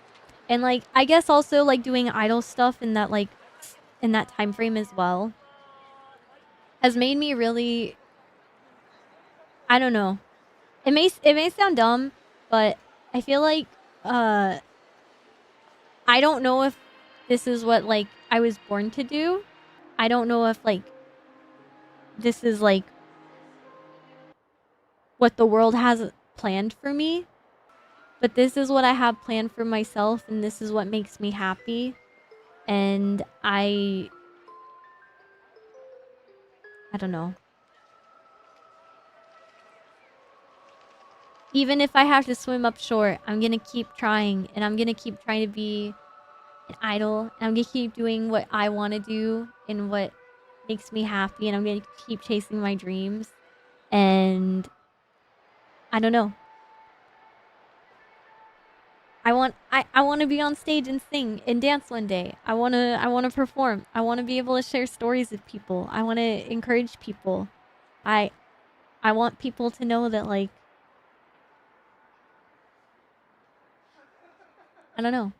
And like I guess also like doing idle stuff in that time frame as well has made me really, I don't know. It may sound dumb, but I feel like I don't know if this is what like I was born to do. I don't know if like this is like what the world has planned for me. But this is what I have planned for myself, and this is what makes me happy. And I don't know. Even if I have to swim up short, I'm gonna keep trying, and I'm gonna keep trying to be an idol, and I'm gonna keep doing what I want to do and what makes me happy, and I'm gonna keep chasing my dreams. And I don't know. I want to be on stage and sing and dance one day. I want to perform. I want to be able to share stories with people. I want to encourage people. I want people to know that like I don't know.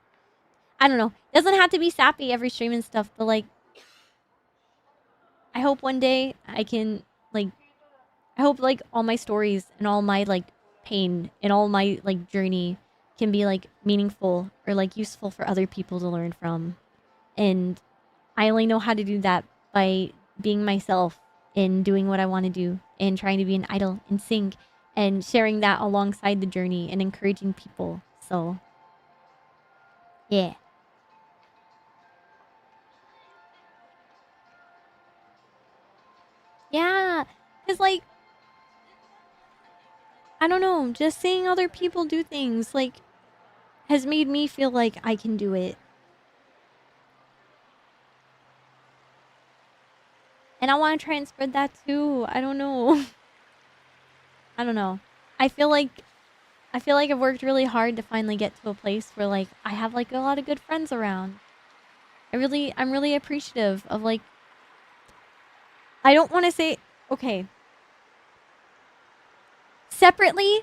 It doesn't have to be sappy every stream and stuff, but like I hope one day I can like I hope like all my stories and all my like pain and all my like journey can be like meaningful or like useful for other people to learn from. And I only know how to do that by being myself and doing what I want to do and trying to be an idol and sing and sharing that alongside the journey and encouraging people. So yeah. Yeah, cuz like I don't know, just seeing other people do things like has made me feel like I can do it. And I want to try and spread that too. I don't know. I don't know. I feel like I've worked really hard to finally get to a place where like I have like a lot of good friends around. I'm really appreciative of like I don't want to say okay. Separately,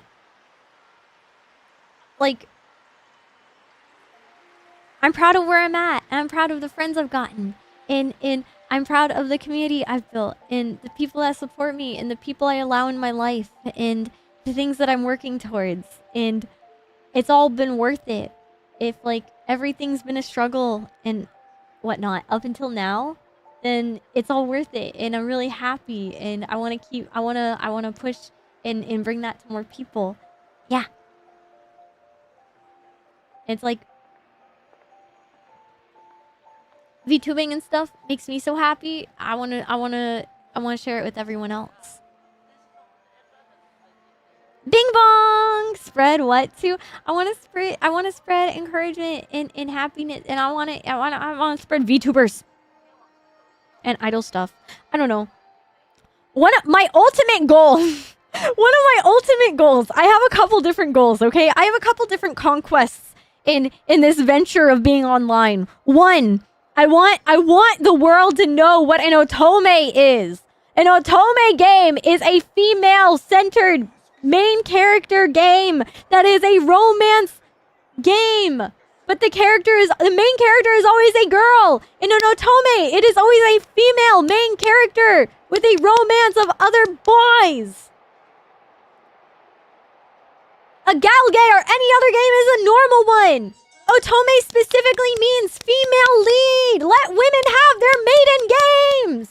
like I'm proud of where I'm at. And I'm proud of the friends I've gotten. And I'm proud of the community I've built and the people that support me and the people I allow in my life and the things that I'm working towards. And it's all been worth it. If like everything's been a struggle and whatnot up until now, then it's all worth it. And I'm really happy. And I want to push and bring that to more people. Yeah. It's like VTubing and stuff makes me so happy. I wanna share it with everyone else. Bing bong! Spread what too? I wanna spread encouragement and happiness, and I wanna spread VTubers and idol stuff. I don't know. One of my ultimate goals. One of my ultimate goals. I have a couple different goals, okay? I have a couple different conquests in this venture of being online. One, I want the world to know what an otome is. An otome game is a female-centered main character game that is a romance game. But the main character is always a girl. In an otome, it is always a female main character with a romance of other boys. A galgay or any other game is a normal one. Otome specifically means female lead. Let women have their maiden games.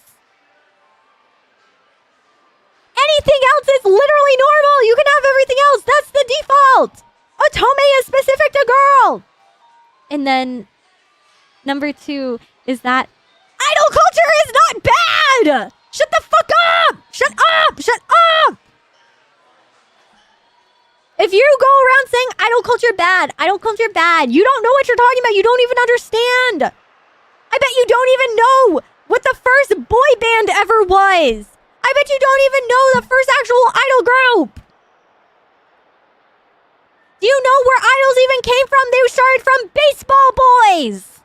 Anything else is literally normal. You can have everything else. That's the default. Otome is specific to girl. And then number 2 is that idol culture is not bad. Shut the fuck up. Shut up. Shut up. If you go around saying idol culture bad, you don't know what you're talking about. You don't even understand. I bet you don't even know what the first boy band ever was. I bet you don't even know the first actual idol group. Do you know where idols even came from? They started from baseball boys.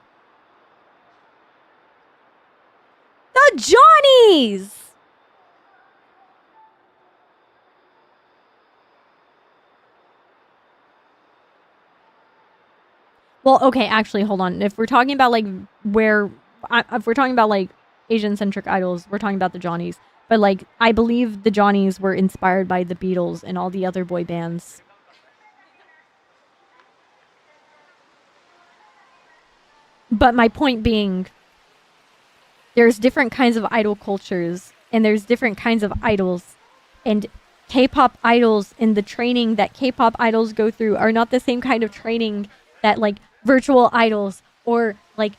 The Johnnies. Well, okay, actually, hold on. If we're talking about like if we're talking about like Asian-centric idols, we're talking about the Johnnies. But like, I believe the Johnnies were inspired by the Beatles and all the other boy bands. But my point being, there's different kinds of idol cultures, and there's different kinds of idols, and K-pop idols and the training that K-pop idols go through are not the same kind of training that like virtual idols or like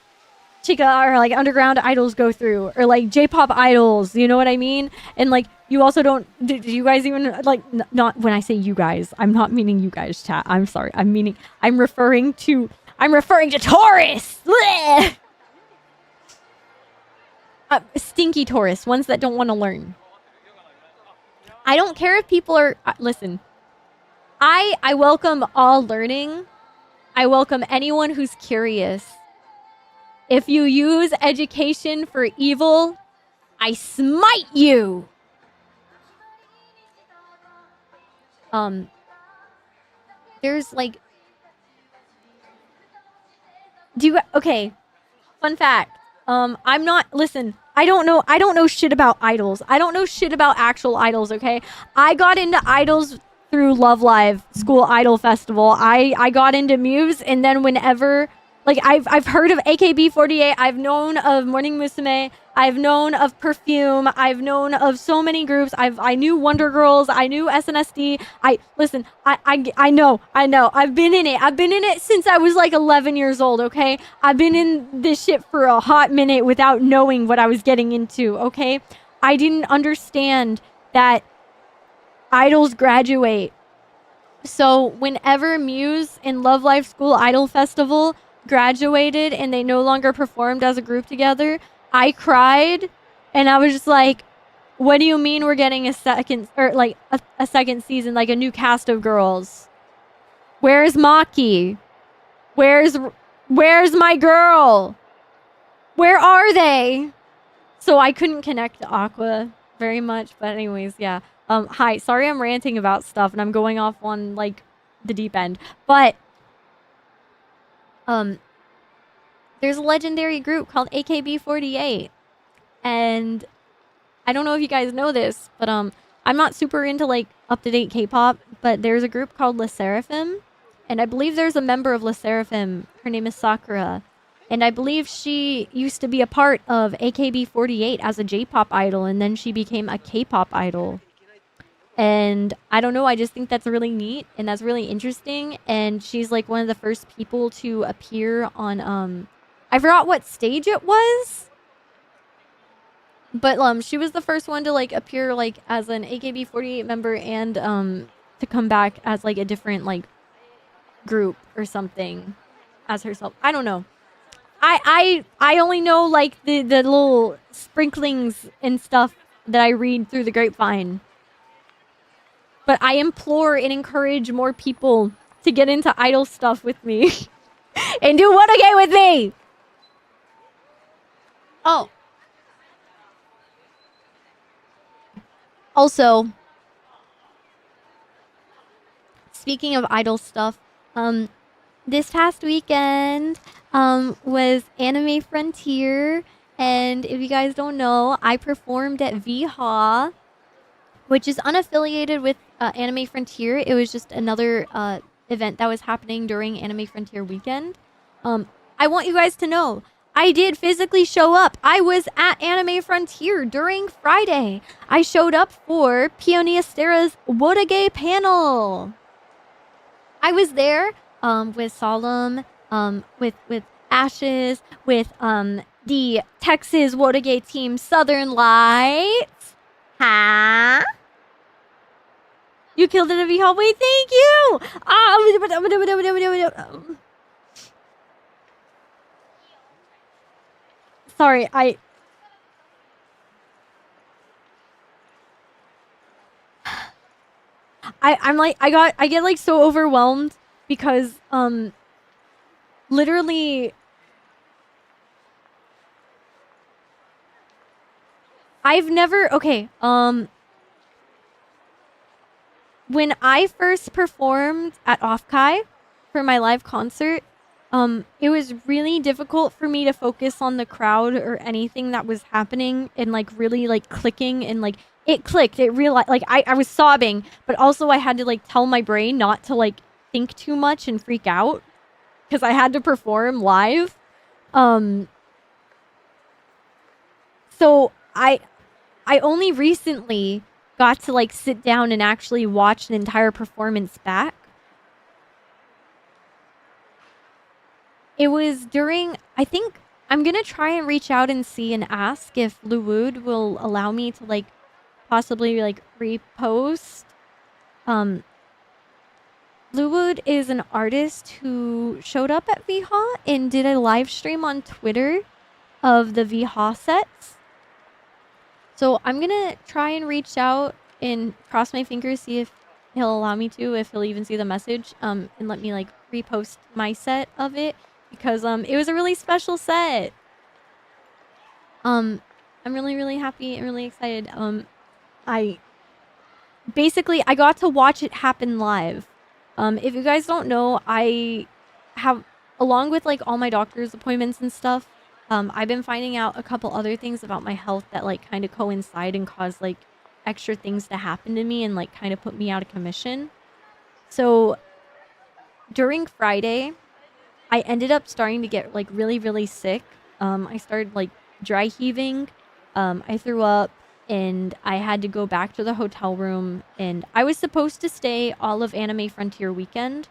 Chica or like underground idols go through, or like J-pop idols, you know what I mean? And like, you also don't, do you guys even like, not when I say you guys, I'm not meaning you guys, chat. I'm sorry. I'm referring to tourists. Stinky tourists, ones that don't want to learn. I don't care if people are, listen, I welcome all learning. I welcome anyone who's curious. If you use education for evil, I smite you. There's like, okay, fun fact. I'm not, listen, I don't know shit about idols. I don't know shit about actual idols, okay? I got into idols through Love Live School Idol Festival. I got into Muse, and then whenever, like, I've heard of AKB48, I've known of Morning Musume, I've known of Perfume, I've known of so many groups. I knew Wonder Girls, I knew SNSD. I know. I've been in it since I was like 11 years old, okay? I've been in this shit for a hot minute without knowing what I was getting into, okay? I didn't understand that idols graduate. So whenever Muse and Love Live School Idol Festival graduated and they no longer performed as a group together, I cried, and I was just like, what do you mean we're getting a second, or like a second season, like a new cast of girls? Where's Maki? Where's my girl? Where are they? So I couldn't connect to Aqua very much, but anyways, yeah. Hi, sorry I'm ranting about stuff and I'm going off on like the deep end, but there's a legendary group called AKB48, and I don't know if you guys know this, but I'm not super into like up-to-date K-pop, but there's a group called Le Sserafim, and I believe there's a member of Le Sserafim. Her name is Sakura, and I believe she used to be a part of AKB48 as a J-pop idol, and then she became a K-pop idol. And I don't know, I just think that's really neat and that's really interesting. And she's like one of the first people to appear on I forgot what stage it was, but she was the first one to like appear like as an AKB48 member and to come back as like a different like group or something as herself. I don't know. I only know like the little sprinklings and stuff that I read through the grapevine. But I implore and encourage more people to get into idol stuff with me and do what again with me? Oh. Also, speaking of idol stuff, this past weekend was Anime Frontier, and if you guys don't know, I performed at VHA, which is unaffiliated with Anime Frontier. It was just another event that was happening during Anime Frontier weekend. I want you guys to know I did physically show up. I was at Anime Frontier during Friday. I showed up for Pioniestera's Wodage panel. I was there with Solemn, with Ashes, with the Texas Wodage team Southern Lights. Huh? You killed it in the hallway. Thank you. Sorry, I'm like I get like so overwhelmed because literally I've never when I first performed at Offkai for my live concert, it was really difficult for me to focus on the crowd or anything that was happening and like really like clicking and like it clicked. It realized like I was sobbing, but also I had to like tell my brain not to like think too much and freak out because I had to perform live. So I only recently got to like sit down and actually watch an entire performance back. It was during, I think I'm going to try and reach out and see and ask if Luwood will allow me to like possibly like repost. Luwood is an artist who showed up at VHA and did a live stream on Twitter of the VHA sets. So I'm going to try and reach out and cross my fingers, see if he'll allow me to, if he'll even see the message, and let me like repost my set of it because it was a really special set. I'm really, really happy and really excited. I got to watch it happen live. If you guys don't know, I have, along with like all my doctor's appointments and stuff, I've been finding out a couple other things about my health that like kind of coincide and cause like extra things to happen to me and like kind of put me out of commission. So during Friday, I ended up starting to get like really, really sick. I started like dry heaving. I threw up and I had to go back to the hotel room, and I was supposed to stay all of Anime Frontier weekend.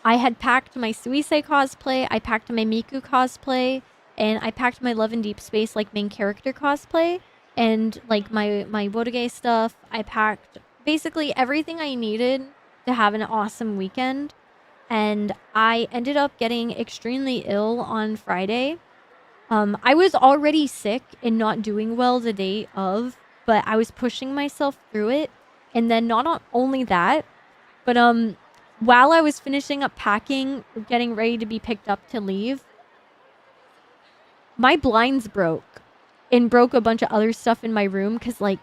I had packed my Suisei cosplay, I packed my Miku cosplay, and I packed my Love in Deep Space like main character cosplay, and like my Wodage stuff. I packed basically everything I needed to have an awesome weekend, and I ended up getting extremely ill on Friday. I was already sick and not doing well the day of, but I was pushing myself through it, and then not only that, but while I was finishing up packing, getting ready to be picked up to leave, my blinds broke and broke a bunch of other stuff in my room because, like,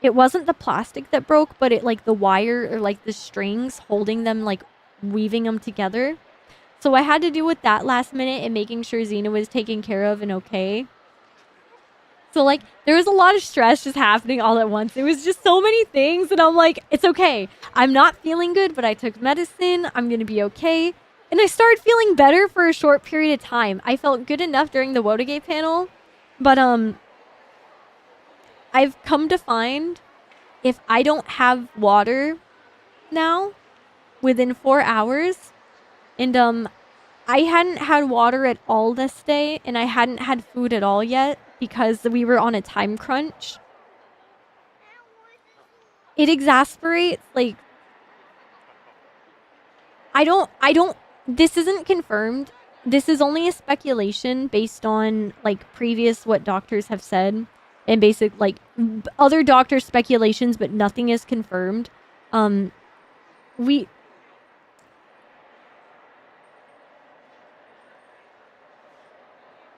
it wasn't the plastic that broke, but it, like, the wire or, like, the strings holding them, like, weaving them together. So I had to deal with that last minute and making sure Xena was taken care of and okay. So, like, there was a lot of stress just happening all at once. It was just so many things, and I'm like, it's okay. I'm not feeling good, but I took medicine. I'm gonna be okay. And I started feeling better for a short period of time. I felt good enough during the Wodage panel, but I've come to find if I don't have water now within 4 hours, and I hadn't had water at all this day, and I hadn't had food at all yet because we were on a time crunch. It exasperates, like, I don't, this isn't confirmed. This is only a speculation based on, like, previous what doctors have said and basic, like, other doctor speculations, but nothing is confirmed.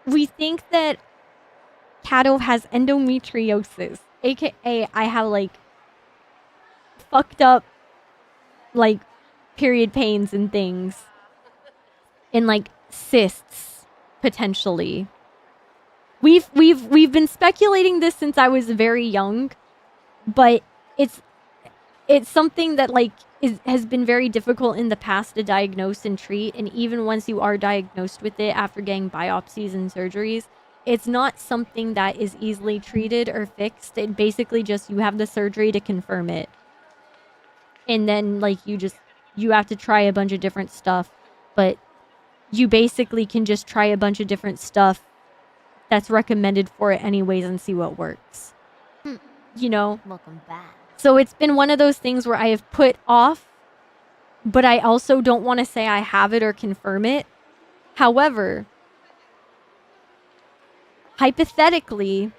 We think that Catto has endometriosis, aka I have like fucked up like period pains and things, and like cysts potentially. We've been speculating this since I was very young, but it's something that like has been very difficult in the past to diagnose and treat. And even once you are diagnosed with it after getting biopsies and surgeries, it's not something that is easily treated or fixed. It basically just, you have the surgery to confirm it. And then like you have to try a bunch of different stuff, but you basically can just try a bunch of different stuff that's recommended for it anyways and see what works. You know? Welcome back. So it's been one of those things where I have put off, but I also don't want to say I have it or confirm it. However, hypothetically,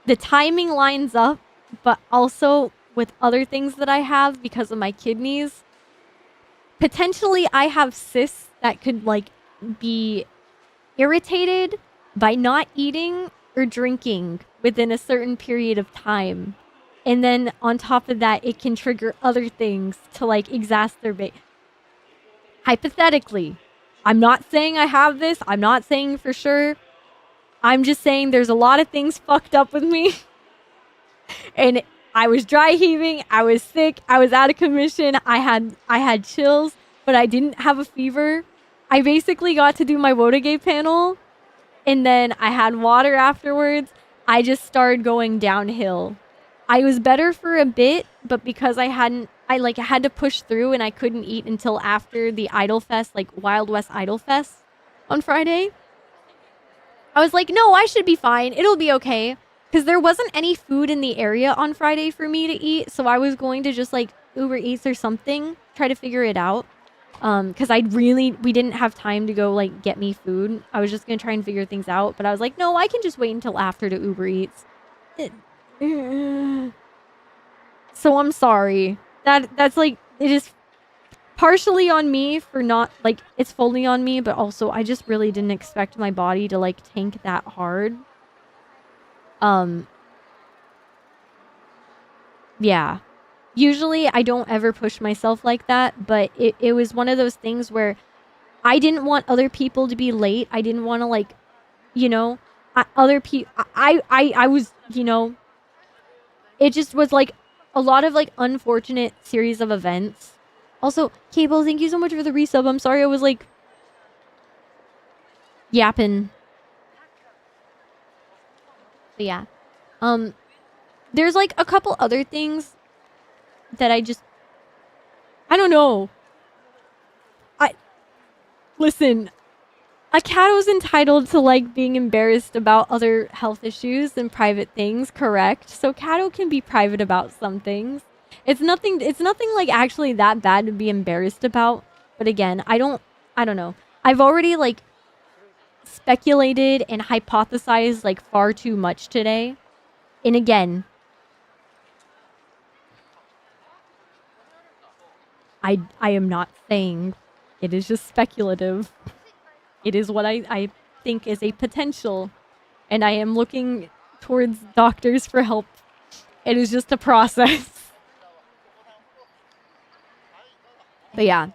the timing lines up, but also with other things that I have because of my kidneys. Potentially, I have cysts that could like be irritated by not eating or drinking within a certain period of time. And then on top of that, it can trigger other things to like exacerbate. Hypothetically, I'm not saying I have this. I'm not saying for sure. I'm just saying there's a lot of things fucked up with me. And I was dry heaving. I was sick. I was out of commission. I had chills, but I didn't have a fever. I basically got to do my Wotagate panel. And then I had water afterwards. I just started going downhill. I was better for a bit, but because I had to push through and I couldn't eat until after the Idol Fest, like Wild West Idol Fest on Friday. I was like, no, I should be fine. It'll be okay. Because there wasn't any food in the area on Friday for me to eat. So I was going to just like Uber Eats or something, try to figure it out. Because we didn't have time to go like get me food. I was just going to try and figure things out. But I was like, no, I can just wait until after to Uber Eats. So I'm sorry. That's like, it is partially on me for not, like, it's fully on me. But also, I just really didn't expect my body to like tank that hard. Yeah. Usually I don't ever push myself like that, but it was one of those things where I didn't want other people to be late. I didn't want to like, you know, other people, I was, you know, it just was like a lot of like unfortunate series of events. Also, Cable, thank you so much for the resub. I'm sorry I was like yapping. But yeah. There's like a couple other things that I don't know. Listen, a Catto's entitled to like being embarrassed about other health issues and private things, correct? So Catto can be private about some things. It's nothing like actually that bad to be embarrassed about. But again, I don't know. I've already like speculated and hypothesized like far too much today. And again, I am not saying, it is just speculative. It is what I think is a potential. And I am looking towards doctors for help. It is just a process. But yeah.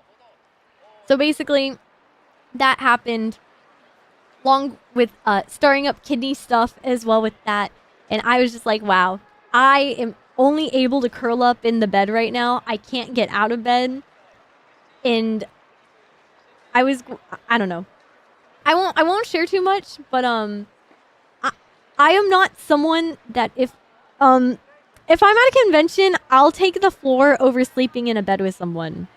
So basically, that happened along with starting up kidney stuff as well with that. And I was just like, wow, I am only able to curl up in the bed right now. I can't get out of bed. And I don't know. I won't share too much, but I am not someone that if I'm at a convention, I'll take the floor over sleeping in a bed with someone.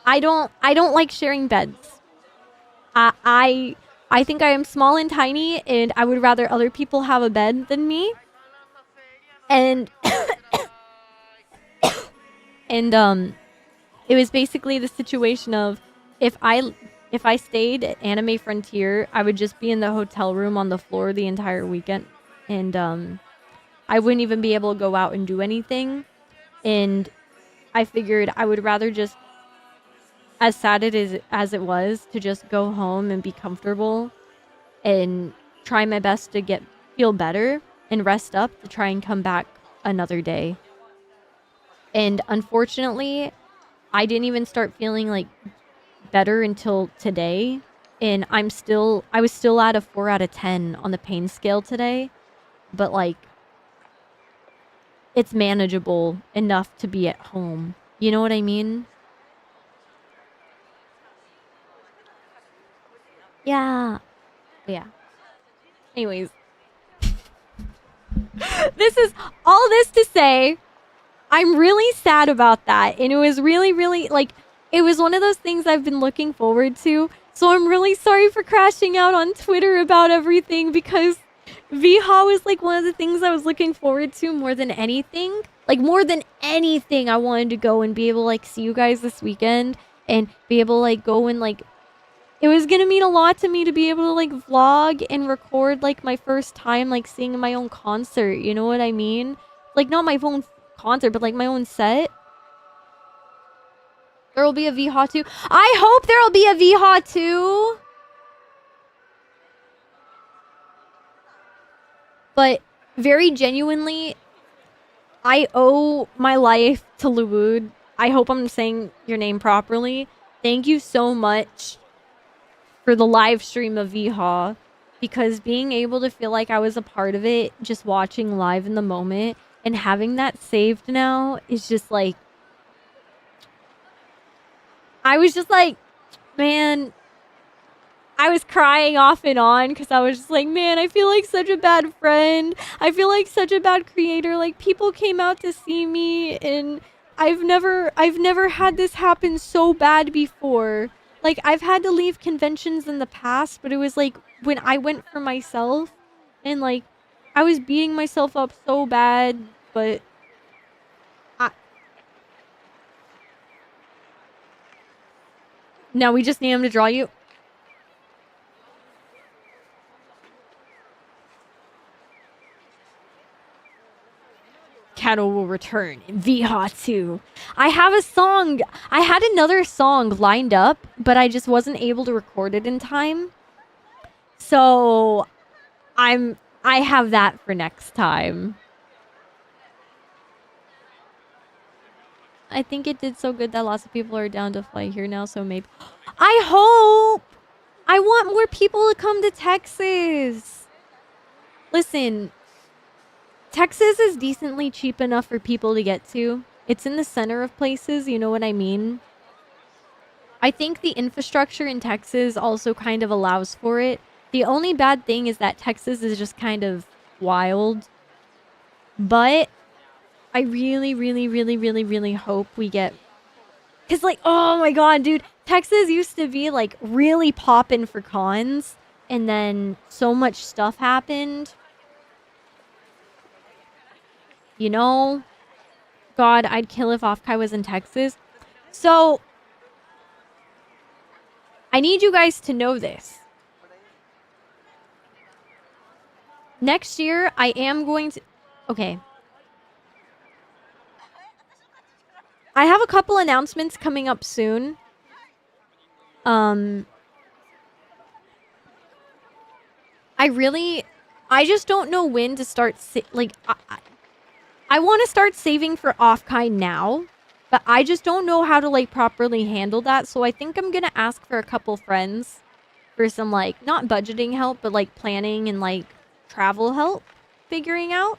I don't like sharing beds. I think I am small and tiny, and I would rather other people have a bed than me. And and it was basically the situation of if I stayed at Anime Frontier, I would just be in the hotel room on the floor the entire weekend, and I wouldn't even be able to go out and do anything. And I figured I would rather just, as sad as it was, to just go home and be comfortable and try my best to feel better and rest up to try and come back another day. And unfortunately, I didn't even start feeling like better until today. And I was still at a 4 out of 10 on the pain scale today. But like, it's manageable enough to be at home. You know what I mean? Yeah. Yeah. Anyways. This is all this to say, I'm really sad about that. And it was really, really, like, it was one of those things I've been looking forward to. So I'm really sorry for crashing out on Twitter about everything, because VHA was like one of the things I was looking forward to more than anything. Like, more than anything, I wanted to go and be able to, like, see you guys this weekend and be able to, like, go and, like, it was gonna mean a lot to me to be able to, like, vlog and record, like, my first time, like, seeing my own concert. You know what I mean? Like, not my own concert, but, like, my own set. There will be a VHA 2. I hope there will be a VHA 2. But very genuinely, I owe my life to Luwood. I hope I'm saying your name properly. Thank you so much for the live stream of VHA, because being able to feel like I was a part of it, just watching live in the moment and having that saved now is just like, I was just like, man, I was crying off and on because I was just like, man, I feel like such a bad friend. I feel like such a bad creator. Like, people came out to see me, and I've never had this happen so bad before. Like, I've had to leave conventions in the past, but it was like when I went for myself, and like I was beating myself up so bad, but now we just need him to draw you. Catto will return in VHA 2. I have a song. I had another song lined up, but I just wasn't able to record it in time. So I have that for next time. I think it did so good that lots of people are down to fly here now, so maybe I hope. I want more people to come to Texas. Listen, Texas is decently cheap enough for people to get to. It's in the center of places, you know what I mean? I think the infrastructure in Texas also kind of allows for it. The only bad thing is that Texas is just kind of wild. But I really, really, really, really, really hope we get... Because, like, oh my god, dude. Texas used to be, like, really poppin' for cons. And then so much stuff happened. You know? God, I'd kill if Offkai was in Texas. So, I need you guys to know this. Next year, I am going to... Okay. I have a couple announcements coming up soon. I just don't know when to start... I want to start saving for Offkai now. But I just don't know how to, like, properly handle that. So I think I'm going to ask for a couple friends for some, like, not budgeting help, but, like, planning and, like, travel help figuring out.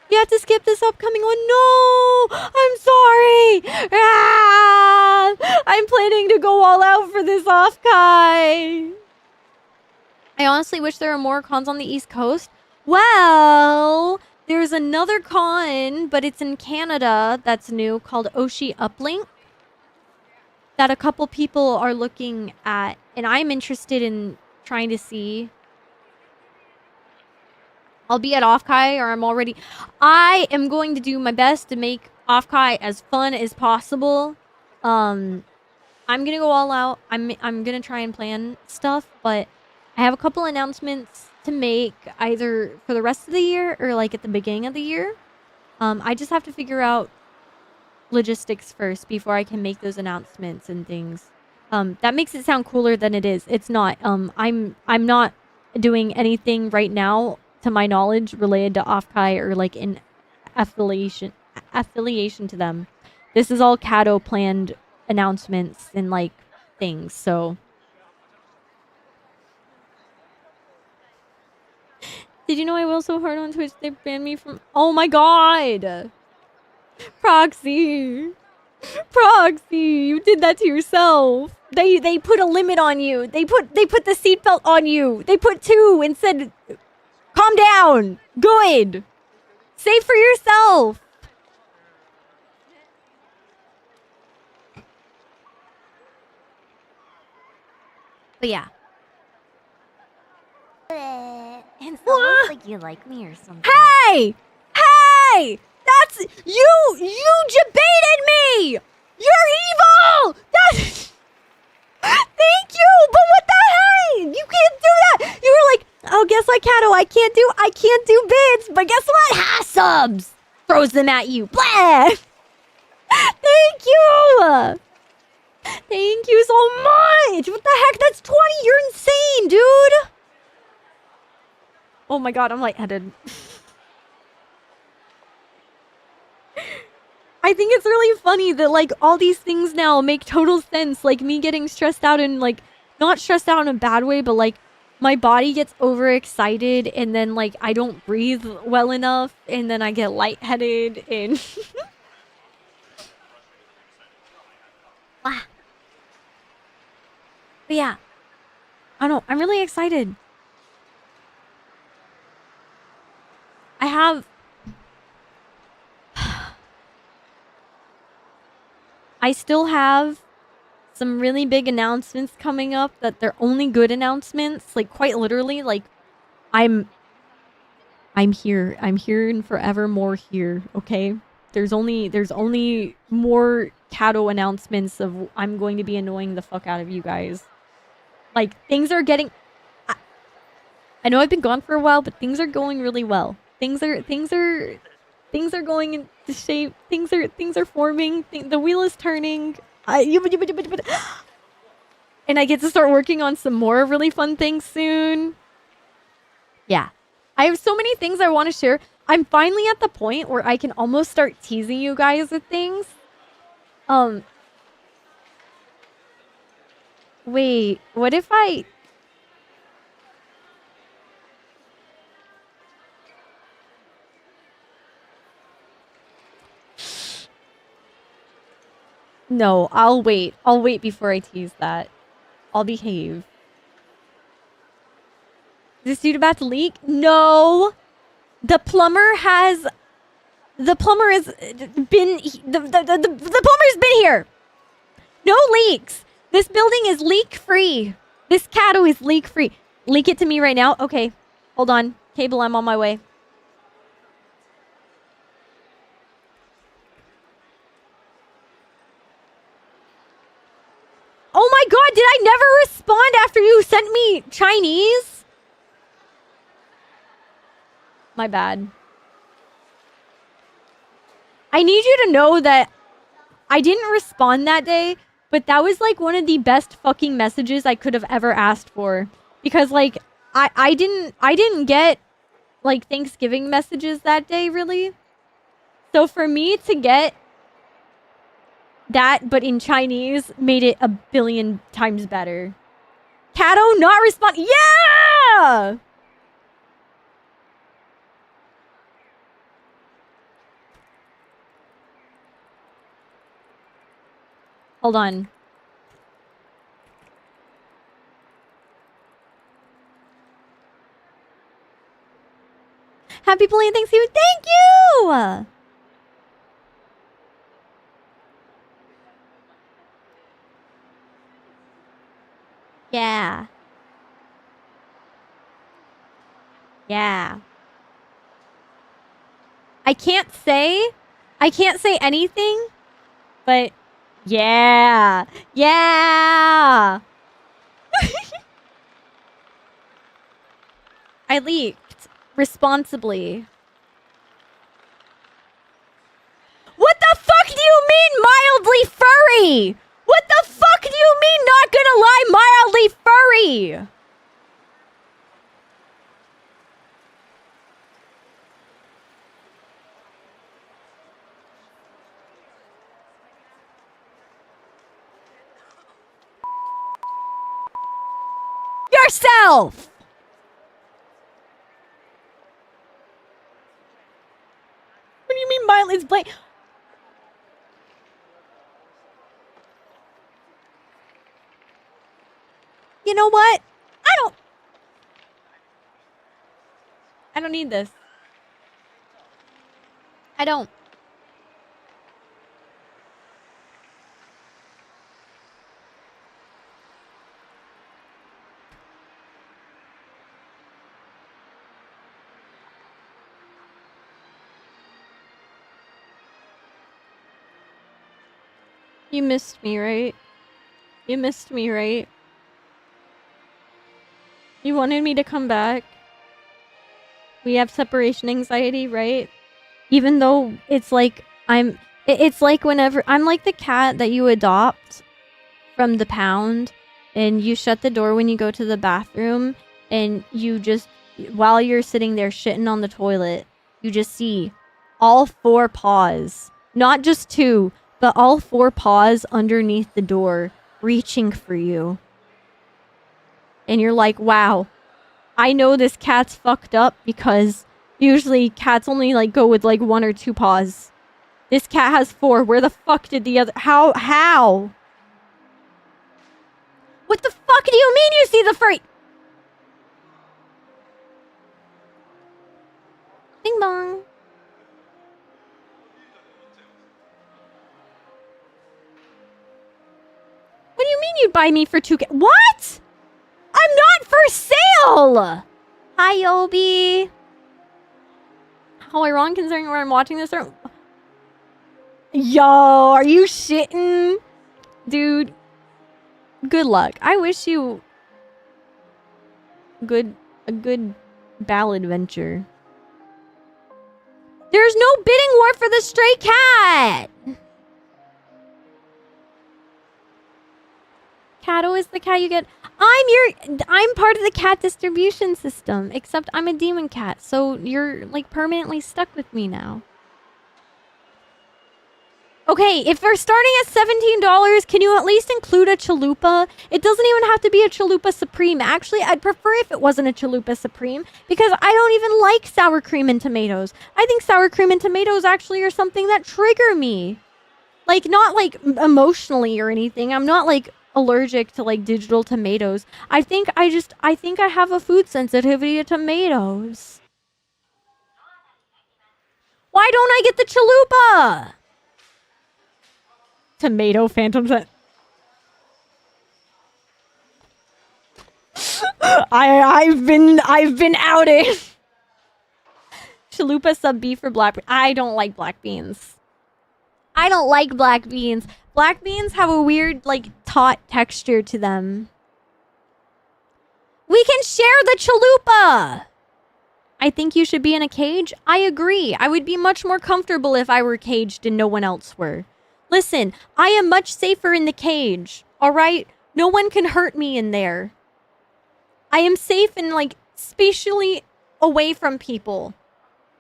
You have to skip this upcoming one. No! I'm sorry! Ah! I'm planning to go all out for this Offkai. I honestly wish there were more cons on the East Coast. Well... There's another con, but it's in Canada that's new, called Oshi Uplink, that a couple people are looking at, and I'm interested in trying to see. I'll be at Offkai, or I am going to do my best to make Offkai as fun as possible. I'm gonna go all out. I'm gonna try and plan stuff, but I have a couple announcements to make either for the rest of the year or like at the beginning of the year. I just have to figure out logistics first before I can make those announcements and things. That makes it sound cooler than it is. It's not. I'm not doing anything right now, to my knowledge, related to Offkai or like in affiliation to them. This is all Catto planned announcements and like things, so Did you know I will so hard on Twitch? They banned me from. Oh my god! Proxy! Proxy! You did that to yourself! They put a limit on you! They put the seatbelt on you! They put 2 and said, calm down! Good! Save for yourself! But yeah. And so looks like you like me or something. Hey! Hey! That's you debated me! You're evil! That's thank you! But what the heck? You can't do that! You were like, oh, guess what, Catto? I can't do bids, but guess what? Ha subs! Throws them at you. Blah! Thank you! Thank you so much! What the heck? That's 20! You're insane, dude! Oh my god, I'm lightheaded. I think it's really funny that, like, all these things now make total sense. Like, me getting stressed out and, like, not stressed out in a bad way, but, like, my body gets overexcited and then, like, I don't breathe well enough and then I get lightheaded and... Wow. But yeah. I don't know. I'm really excited. I have... I still have some really big announcements coming up that they're only good announcements. Like, quite literally, like, I'm here. I'm here and forevermore here, okay? There's only more Catto announcements of I'm going to be annoying the fuck out of you guys. Like, things are getting... I know I've been gone for a while, but things are going really well. Things are going into shape. Things are forming. The wheel is turning. And I get to start working on some more really fun things soon. Yeah. I have so many things I want to share. I'm finally at the point where I can almost start teasing you guys with things. Wait, what if I... No, I'll wait. I'll wait before I tease that. I'll behave. Is this dude about to leak? No! The plumber has... The plumber has been... The plumber's been here! No leaks! This building is leak-free. This Catto is leak-free. Leak it to me right now? Okay. Hold on. Cable, I'm on my way. Oh my god, did I never respond after you sent me Chinese? My bad. I need you to know that I didn't respond that day, but that was like one of the best fucking messages I could have ever asked for. Because like, I didn't get like Thanksgiving messages that day, really. So for me to get that, but in Chinese, made it a billion times better. Catto not respond. Yeah! Hold on. Happy belated Thanksgiving. Thank you! Yeah. Yeah. I can't say anything, but yeah. Yeah. I leaked responsibly. What the fuck do you mean mildly furry? What the fuck do you mean not gonna lie mildly furry? Yourself! pointless blame. You know what? I don't need this. I don't. You missed me, right? You missed me, right? You wanted me to come back. We have separation anxiety, right? Even though it's like it's like whenever I'm like the cat that you adopt from the pound and you shut the door when you go to the bathroom and you just, while you're sitting there shitting on the toilet, you just see all 4 paws, not just 2, but all 4 paws underneath the door reaching for you. And you're like, wow, I know this cat's fucked up because usually cats only like go with like 1 or 2 paws. This cat has 4. Where the fuck did the other... How? What the fuck do you mean you see the furry? Bing bong. What do you mean you'd buy me for 2K? What? I'm not for sale! Hi, Obi. How ironic considering where I'm watching this. Yo, are you shitting? Dude, good luck. I wish you a good ballad venture. There's no bidding war for the stray cat! Catto is the cat you get. I'm part of the cat distribution system, except I'm a demon cat, so you're like permanently stuck with me now. Okay, if we're starting at $17, can you at least include a chalupa? It doesn't even have to be a chalupa supreme. Actually, I'd prefer if it wasn't a chalupa supreme because I don't even like sour cream and tomatoes. I think sour cream and tomatoes actually are something that trigger me. Like, not like emotionally or anything. I'm not like allergic to like digital tomatoes. I think I have a food sensitivity to tomatoes. Why don't I get the chalupa? Tomato phantom set. I've been outed. Chalupa sub B for black. I don't like black beans. I don't like black beans. Black beans have a weird, like, taut texture to them. We can share the chalupa! I think you should be in a cage. I agree. I would be much more comfortable if I were caged and no one else were. Listen, I am much safer in the cage, alright? No one can hurt me in there. I am safe and, like, spatially away from people.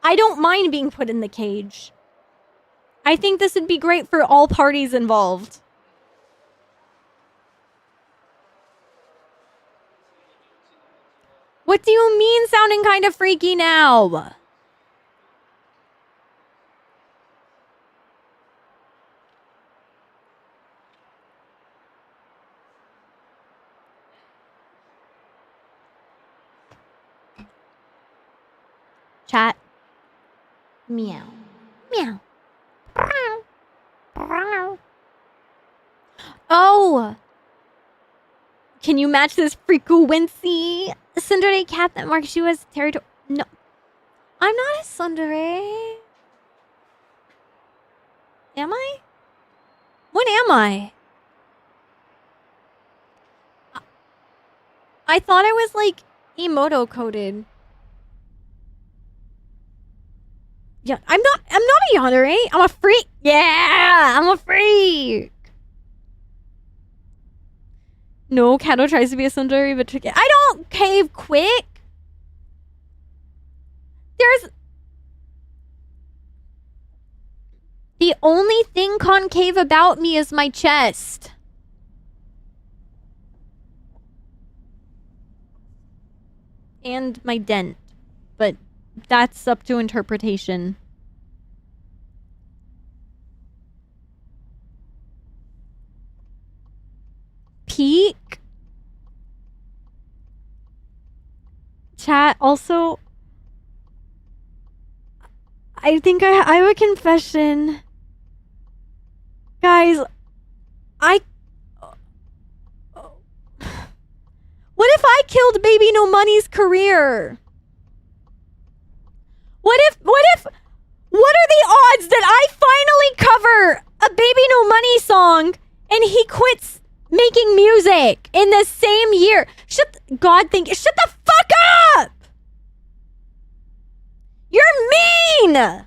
I don't mind being put in the cage. I think this would be great for all parties involved. What do you mean sounding kind of freaky now? Chat. Meow. Meow. Oh! Can you match this frequency? Sundere cat that marks you as territory. No. I'm not a Sundere. Am I? What am I? I thought I was like emoto coded. Yeah, I'm not a yandere. I'm a freak. Yeah, I'm a freak. No, Catto tries to be a Sundari, but tricky. I don't cave quick. There's... The only thing concave about me is my chest. And my dent. But that's up to interpretation. Chat, also, I think I have a confession. Guys, what if I killed Baby No Money's career? What are the odds that I finally cover a Baby No Money song and he quits making music in the same year? Shut the fuck up! You're mean!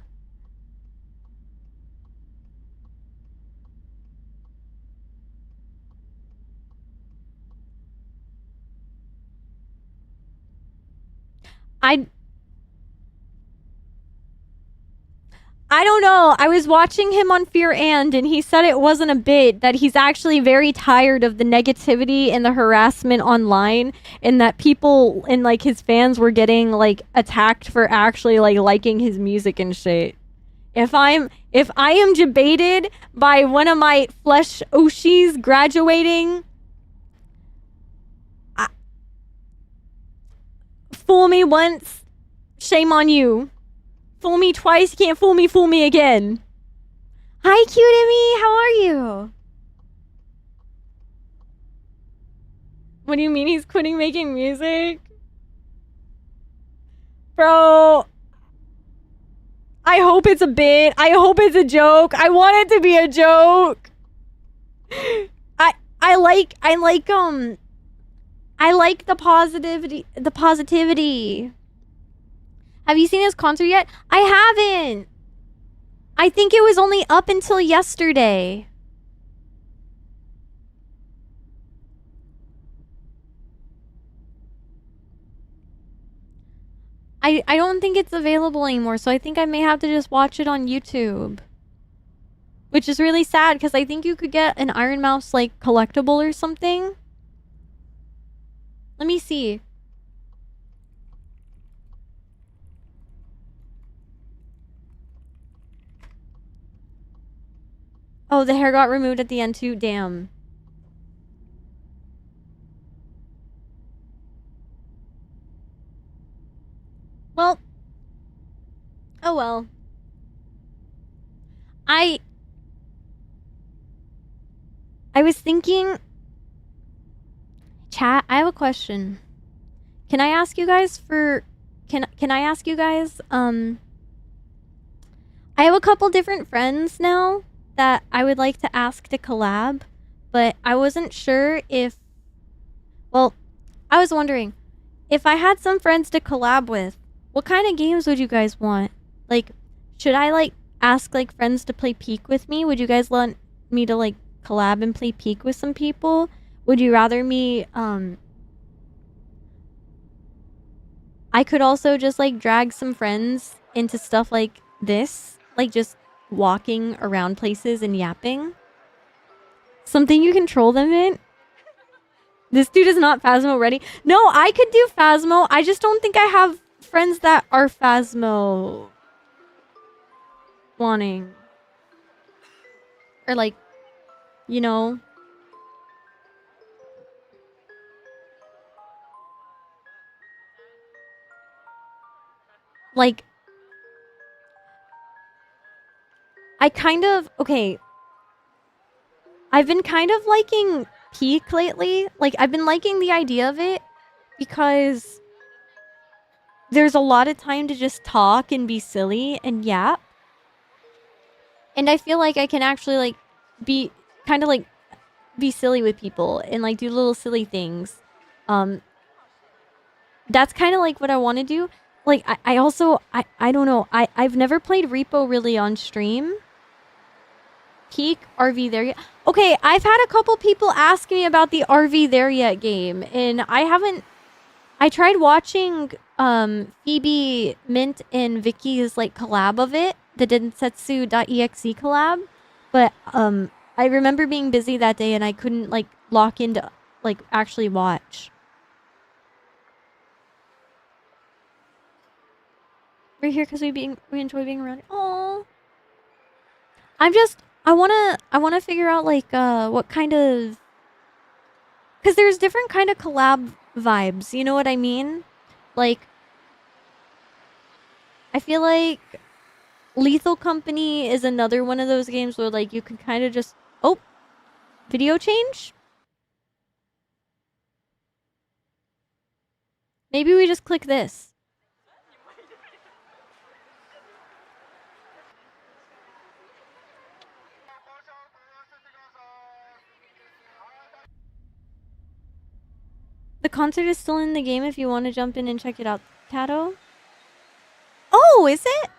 I don't know. I was watching him on Fear and he said it wasn't a bit, that he's actually very tired of the negativity and the harassment online, and that people and like his fans were getting like attacked for actually like liking his music and shit. If I am debated by one of my flesh Oshis graduating, fool me once, shame on you. Fool me twice, you can't fool me again. Hi, Cutie, how are you? What do you mean he's quitting making music? Bro, I hope it's a bit. I hope it's a joke. I want it to be a joke. I like the positivity. Have you seen his concert yet? I haven't. I think it was only up until yesterday. I don't think it's available anymore, so I think I may have to just watch it on YouTube. Which is really sad, because I think you could get an Iron Mouse, like, collectible or something. Let me see. Oh, the hair got removed at the end too? Damn. Well. Oh well. I was thinking... Chat, I have a question. Can I ask you guys for... Can I ask you guys, I have a couple different friends now that I would like to ask to collab, but I wasn't sure if... Well, I was wondering, if I had some friends to collab with, what kind of games would you guys want? Like, should I, like, ask, like, friends to play Peek with me? Would you guys want me to, like, collab and play Peek with some people? Would you rather me, I could also just, like, drag some friends into stuff like this. Like, just walking around places and yapping. Something you control them in. This dude is not Phasmo ready. No, I could do Phasmo. I just don't think I have friends that are Phasmo wanting. Or like, you know. Like, I kind of, okay. I've been kind of liking Peek lately. Like, I've been liking the idea of it because there's a lot of time to just talk and be silly and yap. And I feel like I can actually, like, be kind of, like, be silly with people and, like, do little silly things. That's kind of, like, what I want to do. Like, I also, I don't know. I've never played Repo really on stream. Peek, RV There Yet. Okay, I've had a couple people ask me about the RV There Yet game, and I haven't... I tried watching Phoebe, Mint, and Vicky's, like, collab of it, the Densetsu.exe collab, but I remember being busy that day, and I couldn't, like, lock into, like, actually watch. We're here because we enjoy being around. Aww. I wanna figure out, like, what kind of... Because there's different kind of collab vibes, you know what I mean? Like, I feel like Lethal Company is another one of those games where, like, you can kind of just... Oh! Video change? Maybe we just click this. The concert is still in the game if you want to jump in and check it out, Catto. Oh, is it?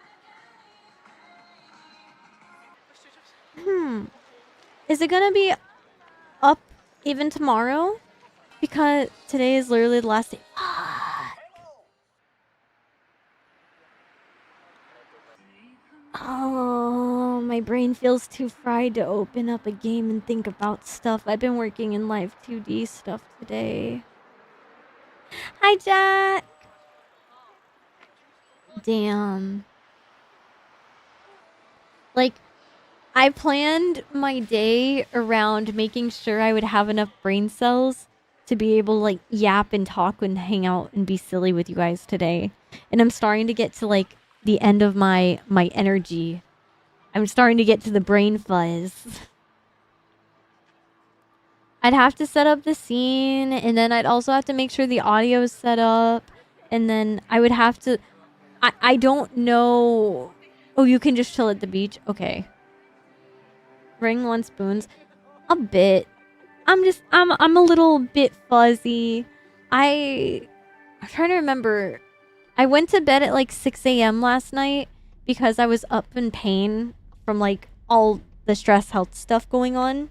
Is it gonna be up even tomorrow? Because today is literally the last day. Oh, my brain feels too fried to open up a game and think about stuff. I've been working in live 2D stuff today. Hi, Jack. Damn. Like, I planned my day around making sure I would have enough brain cells to be able to, like, yap and talk and hang out and be silly with you guys today. And I'm starting to get to, like, the end of my energy. I'm starting to get to the brain fuzz. I'd have to set up the scene, and then I'd also have to make sure the audio is set up, and then I would have to... I don't know... Oh, you can just chill at the beach? Okay. Bring 1 spoons. A bit. I'm a little bit fuzzy. I'm trying to remember. I went to bed at like 6 a.m. last night because I was up in pain from like all the stress health stuff going on.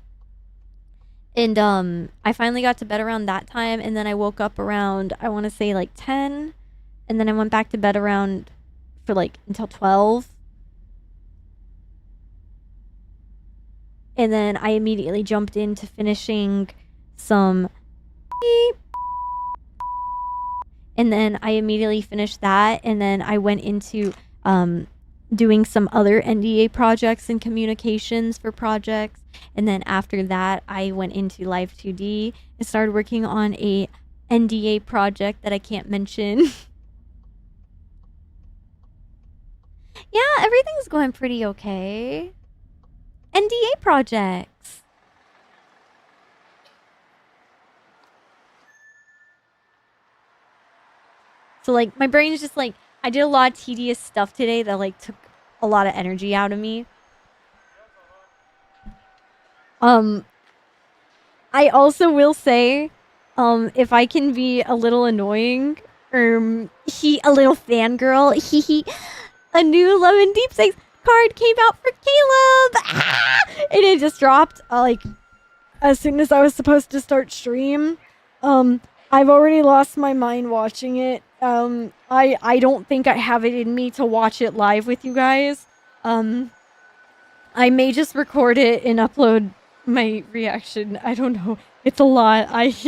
And I finally got to bed around that time, and then I woke up around, I want to say like 10, and then I went back to bed around for like until 12. And then I immediately jumped into finishing some beep. And then I immediately finished that, and then I went into doing some other NDA projects and communications for projects. And then after that, I went into Live 2D and started working on a NDA project that I can't mention. Yeah, everything's going pretty okay. NDA projects. So, like, my brain is just like, I did a lot of tedious stuff today that, like, took a lot of energy out of me. I also will say, if I can be a little annoying, a little fangirl, a new Lemon Deep Six card came out for Caleb! And it just dropped, like, as soon as I was supposed to start stream. I've already lost my mind watching it. I don't think I have it in me to watch it live with you guys. I may just record it and upload my reaction. I don't know. It's a lot. It's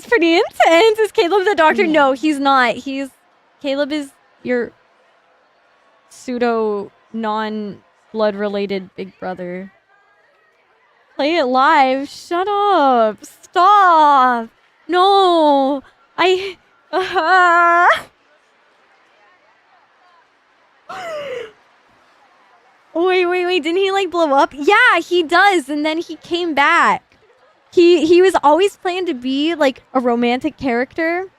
pretty intense. Is Caleb the doctor? No, he's not. Caleb is your pseudo non-blood related big brother. Play it live. Shut up. Stop. No. Wait. Didn't he like blow up? Yeah, he does. And then he came back. He was always planned to be like a romantic character.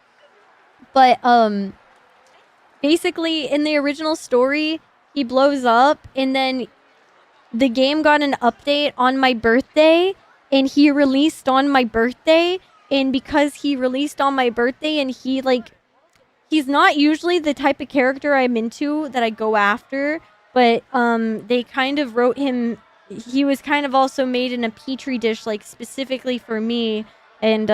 But basically in the original story, he blows up, and then the game got an update on my birthday, and he released on my birthday. And because he released on my birthday, and he's not usually the type of character I'm into that I go after, but they kind of wrote him, he was kind of also made in a petri dish, like specifically for me. And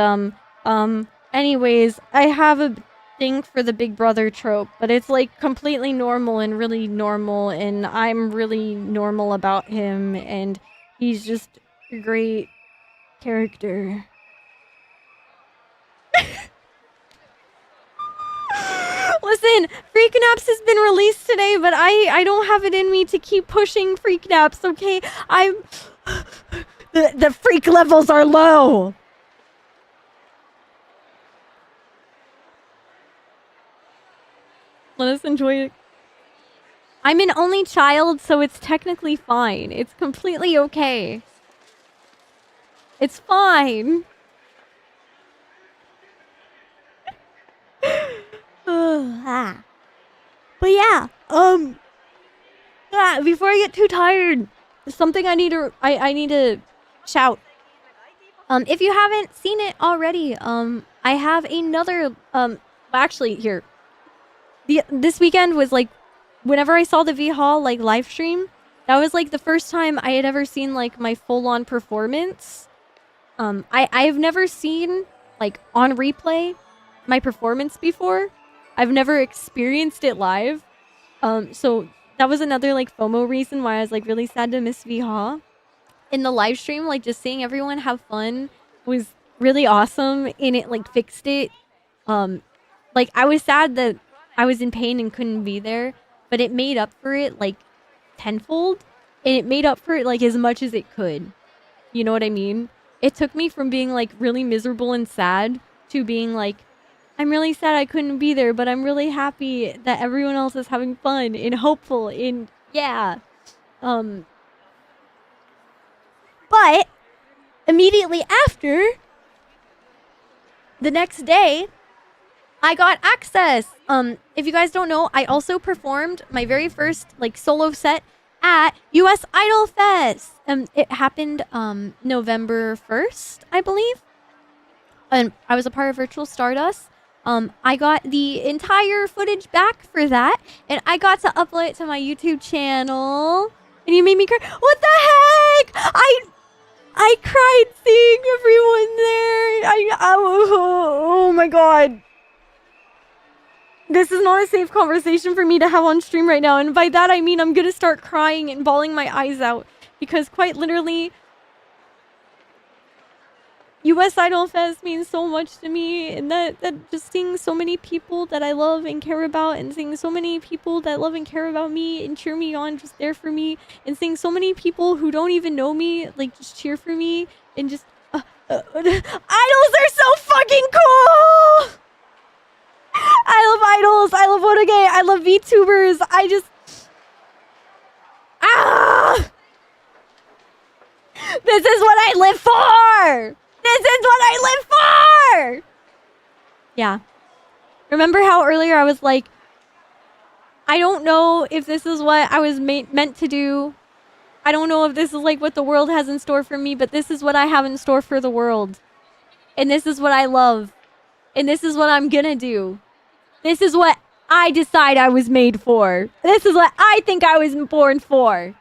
anyways, I have a thing for the big brother trope, but it's like completely normal and really normal, and I'm really normal about him, and he's just a great character. Listen, CatNaps has been released today, but I don't have it in me to keep pushing CatNaps, okay? The freak levels are low. just enjoy it. I'm an only child, so it's technically fine. It's completely okay. It's fine. But yeah, before I get too tired, there's something I need to shout. If you haven't seen it already, I have another actually here. This weekend was like whenever I saw the V Hall like live stream, that was like the first time I had ever seen like my full-on performance. I have never seen like on replay my performance before. I've never experienced it live. So that was another like FOMO reason why I was like really sad to miss V Hall. In the live stream, like just seeing everyone have fun was really awesome, and it like fixed it. Like I was sad that I was in pain and couldn't be there, but it made up for it like tenfold, and it made up for it like as much as it could. You know what I mean? It took me from being like really miserable and sad to being like, I'm really sad I couldn't be there, but I'm really happy that everyone else is having fun and hopeful and yeah. But immediately after, the next day, I got access. If you guys don't know, I also performed my very first like solo set at US Idol Fest. It happened November 1st, I believe. And I was a part of Virtual Stardust. I got the entire footage back for that, and I got to upload it to my YouTube channel. And you made me cry. What the heck? I cried seeing everyone there. Oh my god. This is not a safe conversation for me to have on stream right now. And by that, I mean I'm gonna start crying and bawling my eyes out. Because quite literally, US Idol Fest means so much to me. And that just seeing so many people that I love and care about, and seeing so many people that love and care about me and cheer me on, just there for me. And seeing so many people who don't even know me, like just cheer for me. And just... idols are so fucking cool! I love idols. I love Otage. I love VTubers. I just... This is what I live for! This is what I live for! Yeah. Remember how earlier I was like, I don't know if this is what I was meant to do. I don't know if this is like what the world has in store for me, but this is what I have in store for the world. And this is what I love. And this is what I'm gonna do. This is what I decide I was made for. This is what I think I was born for.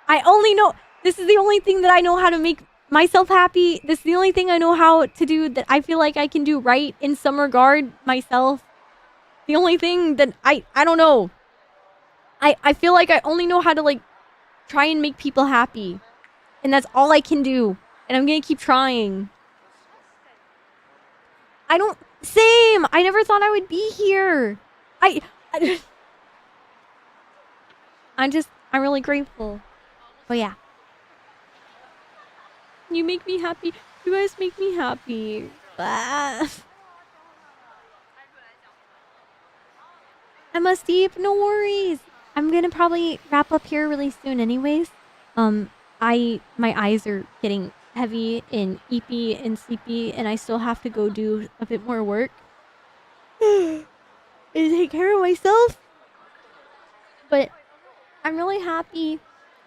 I only know... This is the only thing that I know how to make myself happy. This is the only thing I know how to do that I feel like I can do right in some regard myself. The only thing that I don't know. I feel like I only know how to like try and make people happy. And that's all I can do. And I'm gonna keep trying. Same! I never thought I would be here. I'm really grateful. But yeah. You make me happy. You guys make me happy. I'm asleep. No worries. I'm gonna probably wrap up here really soon anyways. My eyes are getting heavy and eepy and sleepy, and I still have to go do a bit more work. And take care of myself. But I'm really happy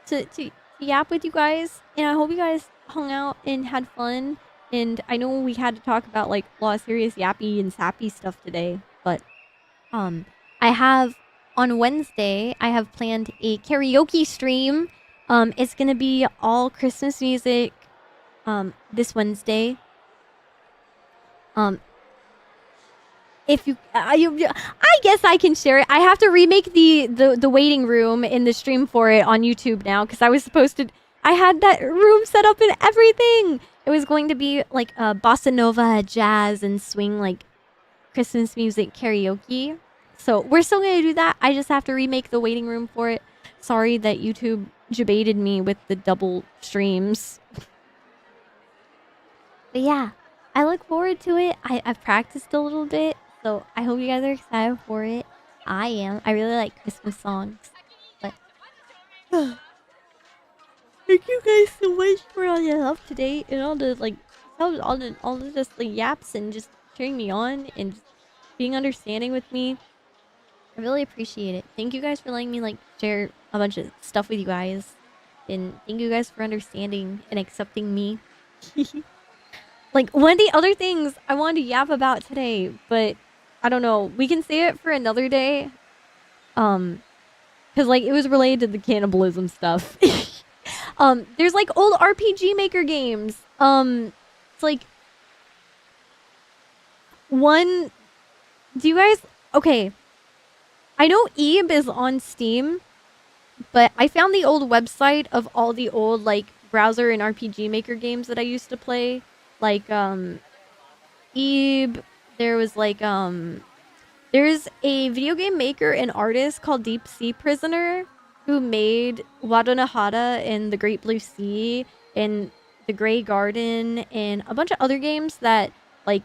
to yap with you guys, and I hope you guys hung out and had fun. And I know we had to talk about like a lot of serious yappy and sappy stuff today, but I have on Wednesday I have planned a karaoke stream. It's gonna be all Christmas music this Wednesday. If you, I guess I can share it. I have to remake the waiting room in the stream for it on YouTube now, because I was supposed to. I had that room set up and everything. It was going to be like a bossa nova, jazz, and swing like Christmas music karaoke. So we're still gonna do that. I just have to remake the waiting room for it. Sorry that YouTube debated me with the double streams. But yeah, I look forward to it. I've practiced a little bit, so I hope you guys are excited for it. I am. I really like Christmas songs. But thank you guys so much for all your help today and all the like all the just like yaps and just cheering me on and just being understanding with me. I really appreciate it. Thank you guys for letting me like share a bunch of stuff with you guys. And thank you guys for understanding and accepting me. Like one of the other things I wanted to yap about today, but I don't know, we can save it for another day. Cause like it was related to the cannibalism stuff. There's like old RPG Maker games. It's like one. Do you guys? Okay, I know Ebe is on Steam, but I found the old website of all the old like browser and RPG Maker games that I used to play. Like Ebe. There was like there's a video game maker and artist called Deep Sea Prisoner who made Wadanahata and the Great Blue Sea and the Grey Garden and a bunch of other games that like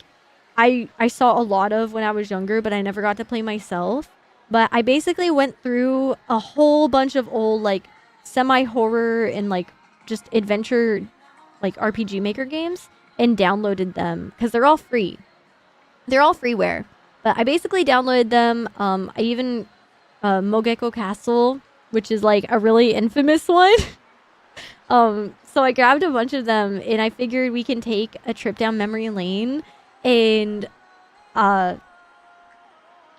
I saw a lot of when I was younger, but I never got to play myself. But I basically went through a whole bunch of old like semi-horror and like just adventure like RPG Maker games and downloaded them because they're all free. They're all freeware. But I basically downloaded them. I even Mogeko Castle, which is like a really infamous one. So I grabbed a bunch of them and I figured we can take a trip down memory lane and I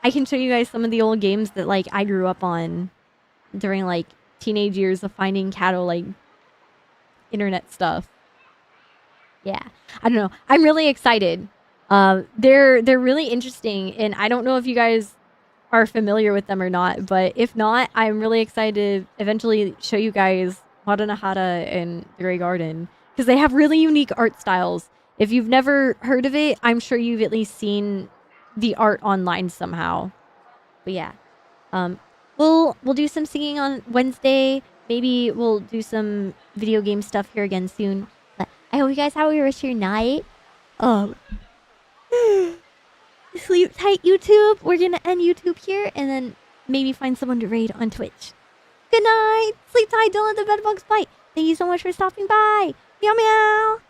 can show you guys some of the old games that like I grew up on during like teenage years of finding Catto like internet stuff. Yeah, I don't know. I'm really excited. They're really interesting, and I don't know if you guys are familiar with them or not, but if not, I'm really excited to eventually show you guys Wadanahata and the Grey Garden because they have really unique art styles. If you've never heard of it, I'm sure you've at least seen the art online somehow. But yeah, we'll do some singing on Wednesday. Maybe we'll do some video game stuff here again soon. But I hope you guys have a rest of your night. Sleep tight, YouTube. We're gonna end YouTube here and then maybe find someone to raid on Twitch. Good night. Sleep tight. Don't let the bedbugs bite. Thank you so much for stopping by. Meow meow.